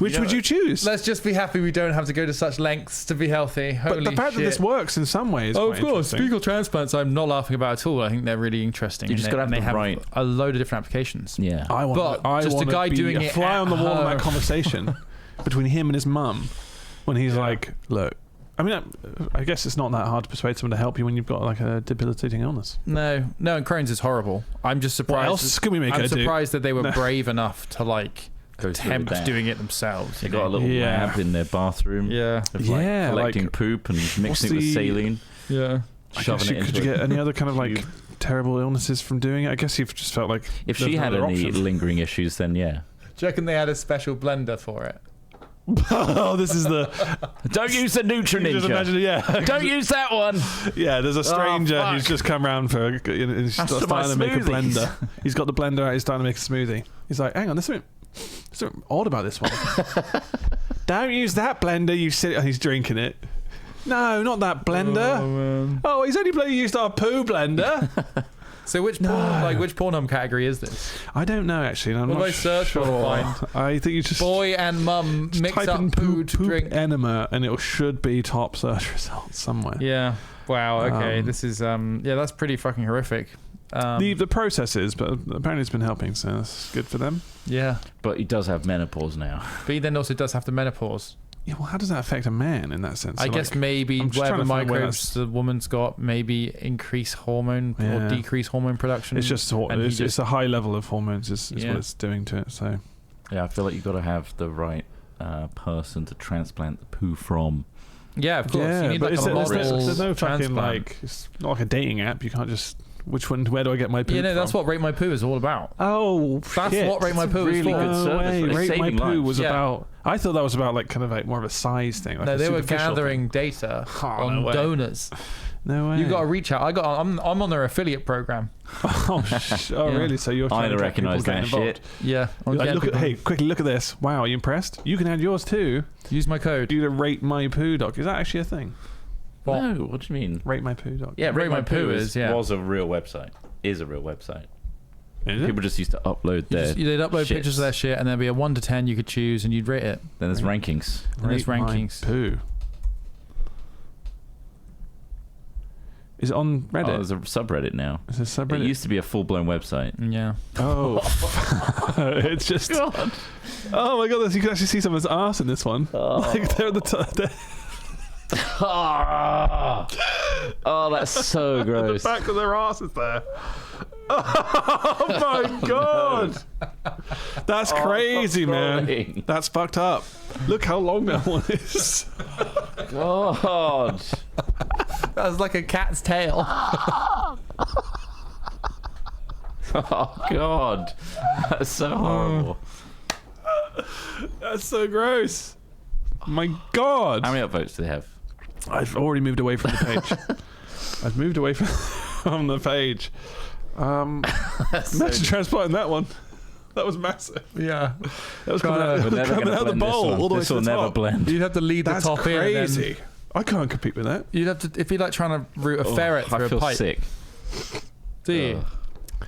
Which would you choose? Let's just be happy we don't have to go to such lengths to be healthy. But Holy the fact shit. that this works in some ways. Oh, of course. Fecal transplants, I'm not laughing about at all. I think they're really interesting. You just and gotta they have the have right- a load of different applications. Yeah. I want But just a guy be doing a it fly at on the wall in that home. conversation between him and his mum when he's like, look, I mean, I guess it's not that hard to persuade someone to help you when you've got like a debilitating illness. No, and Crohn's is horrible. I'm just surprised. What else can we make I'm her do? surprised that they were No. brave enough to like Go through attempt that. doing it themselves. They you got a know? little Yeah. lab in their bathroom. Yeah. Of, like, Yeah, collecting like, poop and mixing it with the- saline, Yeah. shoving it into Could you it. get any other kind of like tube. terrible illnesses from doing it? I guess you've just felt like If there's she no had other any option. lingering issues, then yeah. Do you reckon they had a special blender for it? Oh, this is the. Don't use the Nutra You just Ninja. imagine, yeah, Don't use that one. yeah. There's a stranger fuck. who's just come round for. He's That's for my starting to make a smoothies. blender. He's got the blender out. He's starting to make a smoothie. He's like, hang on, this is something odd about this one. Don't use that blender, you silly... He's drinking it. No, not that blender. Oh, he's only used our poo blender. So which Pornhub category is this? I don't know, actually. I'm what not do I search sure. for? Find I think you just... Boy and mum mix type up in poo to drink. enema, and it should be top search results somewhere. Yeah. Wow, okay. This is... that's pretty fucking horrific. The process is, but apparently it's been helping, so that's good for them. Yeah. But he does have menopause now. But he then also does have the menopause. Yeah, well, how does that affect a man in that sense? I guess maybe whatever microbes the woman's got, maybe increase hormone or decrease hormone production. It's just it's a high level of hormones is what it's doing to it. So yeah, I feel like you've got to have the right person to transplant the poo from. Yeah, of course. Yeah, you need but like a model there's no fucking transplant. it's not like a dating app. You can't just where do I get my poo? Yeah, no, from? that's what Rate My Poo is all about. Oh, that's shit. what Rate My Poo is really for. good service. Rate My Poo was Yeah. about. I thought that was about like kind of like more of a size thing. Like No, a they were superficial gathering thing. data Oh, on no way. donors. No way. You got to reach out. I'm on their affiliate program. Oh, Yeah. really? So you're I trying to get people recognise getting that involved. shit. Yeah. You're like, hey, quickly look at this. Wow, are you impressed? You can add yours too. Use my code. Do the Rate My Poo doc. Is that actually a thing? What? No, what do you mean? Rate My Poo doc. Yeah, Rate My Poo was a real website. Is a real website. Is it? People just used to upload their They'd upload shits. pictures of their shit, and there'd be a 1 to 10 you could choose, and you'd rate it. Then there's rankings. And there's Rate My rankings. Poo. Is it on Reddit? Oh, there's a subreddit now. Is it a subreddit? It used to be a full-blown website. Yeah. Oh, it's just. God. Oh my god! You can actually see someone's arse in this one. Oh. Like they're at the top. Oh, that's so gross. The back of their arse is there. Oh my god! That's crazy, man. crawling. That's fucked up. Look how long that one is. God. That was like a cat's tail. Oh, God. That's so horrible. That's so gross. My god! How many upvotes do they have? I've already moved away from the page. I've moved away from the page. Imagine transplanting that one. That was massive. Yeah. That was We're never coming gonna out of the blend bowl this one. all the way This to will the never top. blend. You'd have to leave That's the top crazy. in. And I can't compete with that. you'd have to, if you're like trying to route a ferret through I feel a pipe. sick. Do you?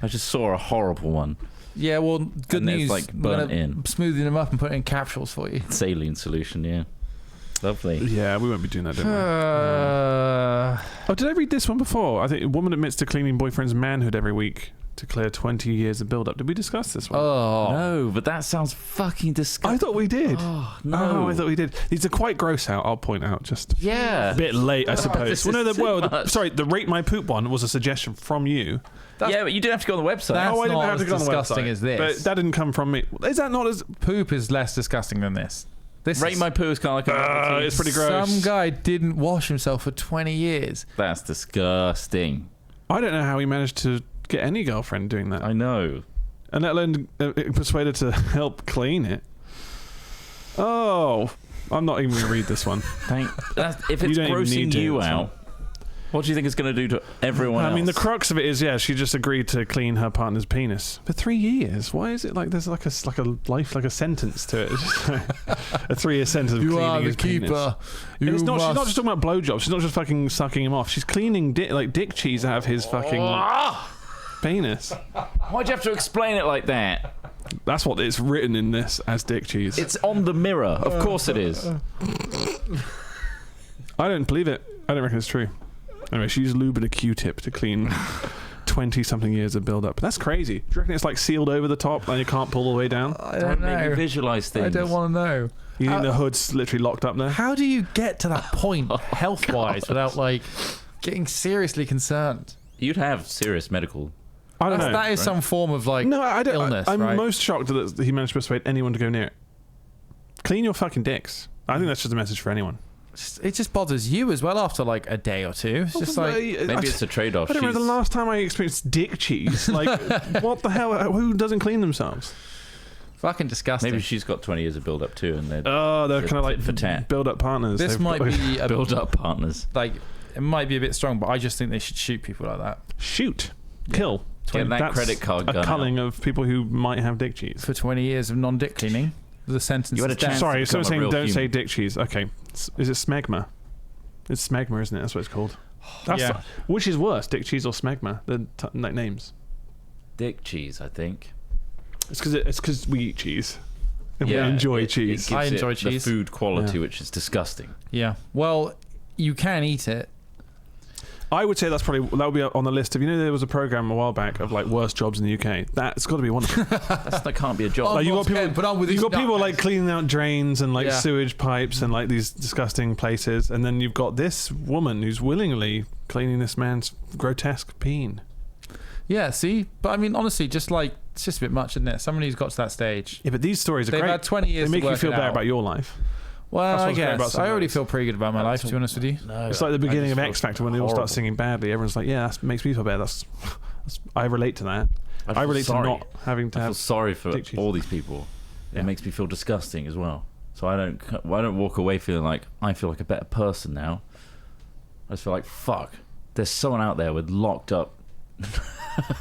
I just saw a horrible one. Yeah, well, good And it's, news. like, We're burnt gonna in. smoothing them up and put it in capsules for you. Saline solution, yeah. Lovely. Yeah, we won't be doing that, don't we? Oh, did I read this one before? I think a woman admits to cleaning boyfriend's manhood every week to clear 20 years of build-up. Did we discuss this one? No, but that sounds fucking disgusting. I thought we did. Oh, no. Oh, I thought we did. These are quite gross out, I'll point out. Just Yeah. a bit late, I suppose. this Well, no, is too much. sorry, the Rate My Poop one was a suggestion from you. Yeah, but you didn't have to go on the website. That's I didn't not have to as go on the disgusting website, as this. But that didn't come from me. Is that not as... Poop is less disgusting than this. This Rate is, My Poo is kind of like a it's pretty gross. Some guy didn't wash himself for 20 years. That's disgusting. I don't know how he managed to get any girlfriend doing that. I know. And let alone persuade her to help clean it. Oh, I'm not even going to read this one. If You it's don't even need grossing to, you it's out, what do you think it's going to do to everyone else? I mean, the crux of it is, yeah, she just agreed to clean her partner's penis for 3 years. Why is it like there's like a sentence to it? It's just like a 3-year sentence of cleaning his penis. And it's not. She's not just talking about blowjobs. She's not just fucking sucking him off. She's cleaning dick cheese out of his fucking penis. Why'd you have to explain it like that? That's what it's written in this as dick cheese. It's on the mirror. Of course it is. I don't believe it. I don't reckon it's true. Anyway, she used lube and a Q-tip to clean 20-something years of build-up. That's crazy. Do you reckon it's like sealed over the top and you can't pull the way down? I Don't don't make me know. visualize things. I don't want to know. You think the hood's literally locked up there? How do you get to that point health-wise without like getting seriously concerned? You'd have serious medical. I don't know. That is some form of like No, I don't. illness, I'm right? most shocked that he managed to persuade anyone to go near it. Clean your fucking dicks. I think that's just a message for anyone. It just bothers you as well after like a day or two. It's just like Maybe it's a trade-off. I don't remember the last time I experienced dick cheese. Like, what the hell? Who doesn't clean themselves? fucking disgusting. Maybe she's got 20 years of build-up too, and they're They're kind of like for tat. build-up partners. This They've might got- be a build-up partners. like it might be a bit strong, but I just think they should shoot people like that. shoot, kill. Get that credit card gun a culling out. of people who might have dick cheese. For 20 years of non-dick cleaning, the sentence You had is a chance. death. Sorry, become someone's a saying real don't say human. dick cheese. Okay, is it smegma? It's smegma, isn't it? That's what it's called. That's Yeah. Which is worse, dick cheese or smegma? The names. Dick cheese, I think. It's because we eat cheese and Yeah, we enjoy it cheese. gives I enjoy it cheese. The food quality, Yeah. which is disgusting. Yeah. Well, you can eat it. I would say that would be on the list of, there was a program a while back of like worst jobs in the UK. That's got to be one of them. That can't be a job. Like, you got people, but I'm with you've these got people like nutheads. cleaning out drains and like Yeah. sewage pipes and like these disgusting places, and then you've got this woman who's willingly cleaning this man's grotesque peen. Yeah, see? But I mean, honestly, it's just a bit much, isn't it? Someone who's got to that stage. Yeah, but these stories are They've great. had 20 years They make to you work feel it better out. about your life. Well, That's I what's great about guess. some I of already those. feel pretty good about my life, to be honest with you. No, It's like the beginning I of just X feel Factor when they all horrible. start singing badly. Everyone's like, yeah, that makes me feel better. That's I relate to that. I feel relate sorry. to not having to I feel have. sorry for dick cheese. all these people. Yeah. It makes me feel disgusting as well. So I don't walk away feeling like I feel like a better person now. I just feel like, fuck, there's someone out there with locked up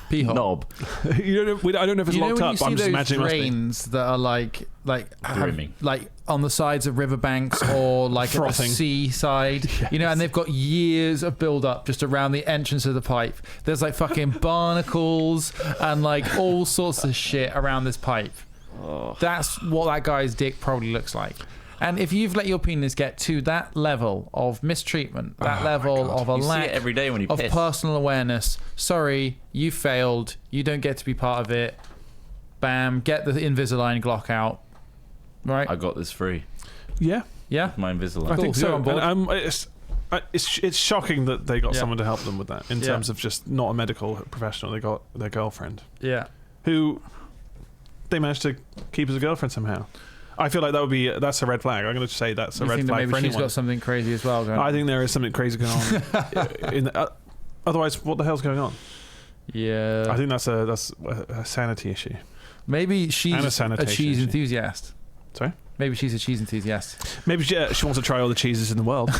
Pee hole. knob. I don't know if it's You know locked when up, you but see I'm just those imagining it must be. drains that are like Brimming. like on the sides of riverbanks or like at the Frothing. seaside, and they've got years of build up just around the entrance of the pipe. There's like fucking barnacles and like all sorts of shit around this pipe. Oh. That's what that guy's dick probably looks like. And if you've let your penis get to that level of mistreatment, that level of a You see lack it every day when you of piss. personal awareness, sorry, you failed. You don't get to be part of it. Bam, get the Invisalign Glock out. Right? I got this free. Yeah, Yeah? My Invisalign. I Cool, think so so. on board. And, it's shocking that they got Yeah. someone to help them with that in Yeah. terms of just not a medical professional. They got their girlfriend, Yeah. who they managed to keep as a girlfriend somehow. I feel like that's a red flag. I'm going to say that's a You red think that flag maybe for she's anyone. got something crazy as well going on? I think there is something crazy going on. Otherwise, what the hell's going on? Yeah. I think that's a sanity issue. Maybe And a she's a sanitation cheese issue. enthusiast. Sorry? Maybe she's a cheese enthusiast. Maybe she wants to try all the cheeses in the world.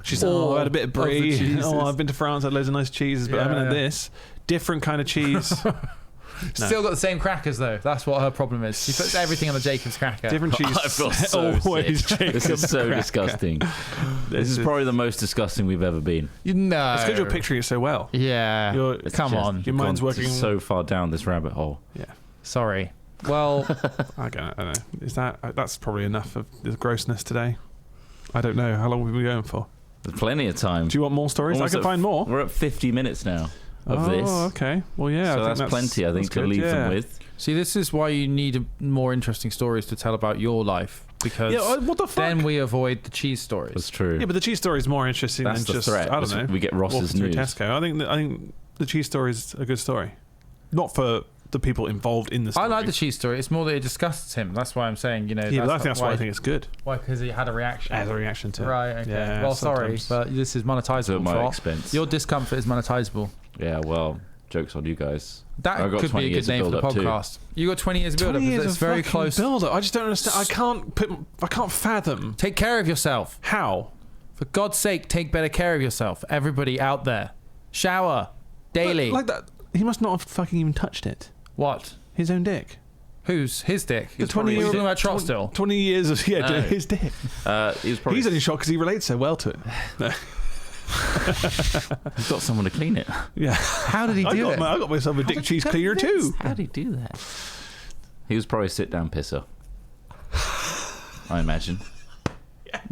She's All I had a bit of of the brie. cheeses. Oh, I've been to France, had loads of nice cheeses, but I haven't had Yeah. this different kind of cheese. No. Still got the same crackers though. That's what her problem is. She puts everything on the Jacob's cracker. Different cheese. I feel so Always sick. This Jacob's is so cracker. disgusting. This is probably the most disgusting we've ever been. No. It's because you're picturing it so well. Yeah. You're- Come Just on. Your mind's gone working- so far down this rabbit hole. Yeah. Sorry. Well, I don't know. Is that's probably enough of the grossness today? I don't know. How long have we been going for? There's plenty of time. Do you want more stories? Almost I can find more. We're at 50 minutes now of oh, this. okay. Well, yeah. So I think that's plenty, I think, that's to good, leave yeah. them with. see, this is why you need more interesting stories to tell about your life, because Yeah. What the fuck? then we avoid the cheese stories. That's true. Yeah, but the cheese story is more interesting That's than the just threat. I don't know. We get Ross's walking through news. Tesco. I think the cheese story is a good story, not for the people involved in the story. I like the cheese story. It's more that it disgusts him. That's why I'm saying, Yeah, but I think that's why I think it's good Why? Because he had a reaction. as a reaction to. Right. Okay. Yeah, well, sorry, sometimes. but this is It's monetizable. at my Trott. expense. Your discomfort is monetizable. Yeah, well, joke's on you guys. That I've got could 20 be a years good of name for the build-up too. podcast. You got 20 years of build 20 up. years It's of very fucking close. build-up. I just don't understand. I can't fathom Take care of yourself. how. For God's sake, take better care of yourself. Everybody out there, shower daily. Like that. He must not have fucking even touched it. What? His own dick. Who's his dick? The 20 We're year talking about Trott still. 20 years of No. his dick. He was probably He's only shocked because he relates so well to it. he's got someone to clean it. Yeah. How did he I do it? got myself a dick cheese cleaner too. How did he do that? He was probably a sit-down pisser. I imagine.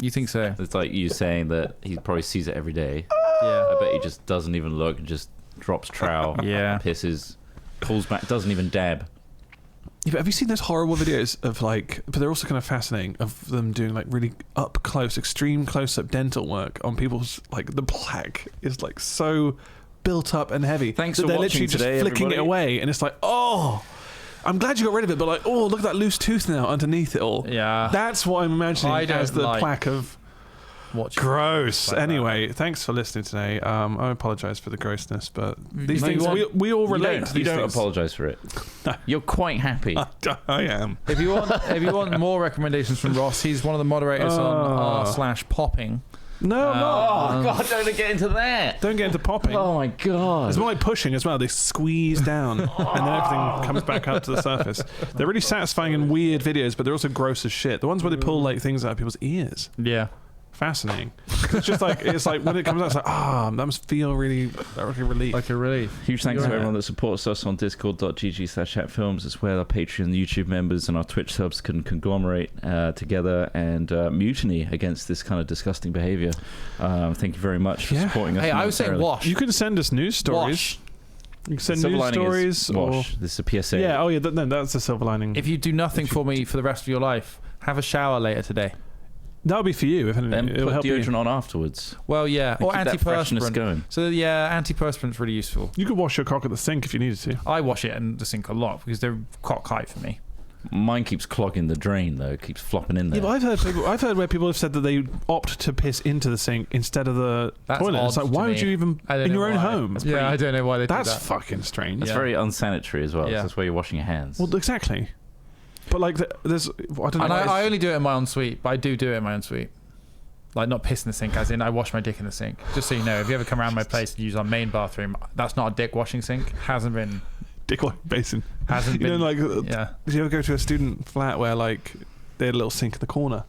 You think so? It's like you saying that he probably sees it every day. Yeah. I bet he just doesn't even look, just drops trowel, Yeah. pisses, pulls back, doesn't even dab. Yeah, but have you seen those horrible videos of like? But they're also kind of fascinating of them doing like really up close, extreme close-up dental work on people's like the plaque is like so built up and heavy. Thanks that for they're watching literally just today, flicking everybody. it away, and it's like, oh, I'm glad you got rid of it, but like, oh, look at that loose tooth now underneath it all. Yeah. That's what I'm imagining I don't as the like plaque of Watch. gross. Like that. Anyway, thanks for listening today. I apologise for the grossness, but these No, things you we all You relate. don't, to you these don't things. apologise for it. You're quite happy. I am. If you want more recommendations from Ross, he's one of the moderators on r/popping. No, I'm not. Oh God! Don't get into that. Don't get into popping. Oh my God! It's more like pushing as well. They squeeze down, and then everything comes back up to the surface. They're really satisfying and weird videos, but they're also gross as shit. The ones where they pull like things out of people's ears. Yeah. Fascinating. It's just like when it comes out, it's like that must feel really like a relief. Like a relief. Huge thanks to everyone that supports us on discord.gg/chatfilms. It's where our Patreon and YouTube members and our Twitch subs can conglomerate together and mutiny against this kind of disgusting behaviour. Thank you very much for supporting us. Hey, I was saying wash. You can send us news stories. Wash. You can send news stories. Wash. This is a PSA. Yeah, oh yeah, that's a silver lining. If you do nothing for me for the rest of your life, have a shower later today. That'll be for you. If then it'll put help deodorant you. on afterwards. Well, yeah, And or keep that freshness antiperspirant. going. So yeah, antiperspirant's really useful. You could wash your cock at the sink if you needed to. I wash it in the sink a lot because they're cock high for me. Mine keeps clogging the drain though. It keeps flopping in there. Yeah, but I've heard where people have said that they opt to piss into the sink instead of the That's toilet. It's odd like, to why would me. you even I don't in know your own why. home? I don't know why they do That's that. fucking strange. That's very unsanitary as well. Yeah. That's where you're washing your hands. Well, exactly. But like, there's I don't know. And why I only do it in my own suite, but I do it in my own suite. Like not piss in the sink, as in I wash my dick in the sink. Just so you know, if you ever come around my place and use our main bathroom, that's not a dick washing sink. Hasn't been. dick basin. Hasn't been. You know, like, yeah. did you ever go to a student flat where like they had a little sink in the corner,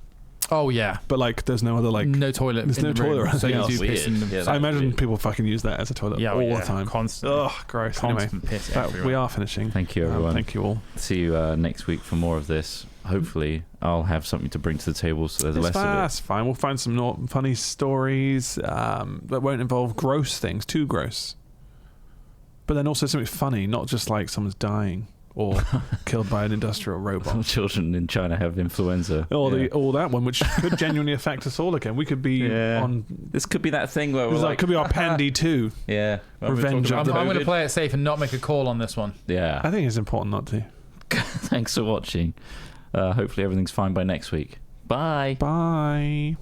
Oh yeah. but like there's no other like No toilet. there's in no the room, toilet or so you anything do piss in else. the. Yeah, I imagine weird. people fucking use that as a toilet all the time. Constantly. Ugh, gross. Constant Anyway, piss everywhere. we are finishing. Thank you, everyone. Thank you all. See you next week for more of this. Hopefully, I'll have something to bring to the table, so there's less of it. That's fine. We'll find some funny stories that won't involve gross things, too gross. But then also something funny, not just like someone's dying or killed by an industrial robot. Some children in China have influenza. Or that one, which could genuinely affect us all again. We could be on. This could be that thing where we're This like, could be our Pandy 2. yeah, when we're Revenge talking of about I'm going to COVID. play it safe and not make a call on this one. Yeah. I think it's important not to. Thanks for watching. Hopefully everything's fine by next week. Bye. Bye.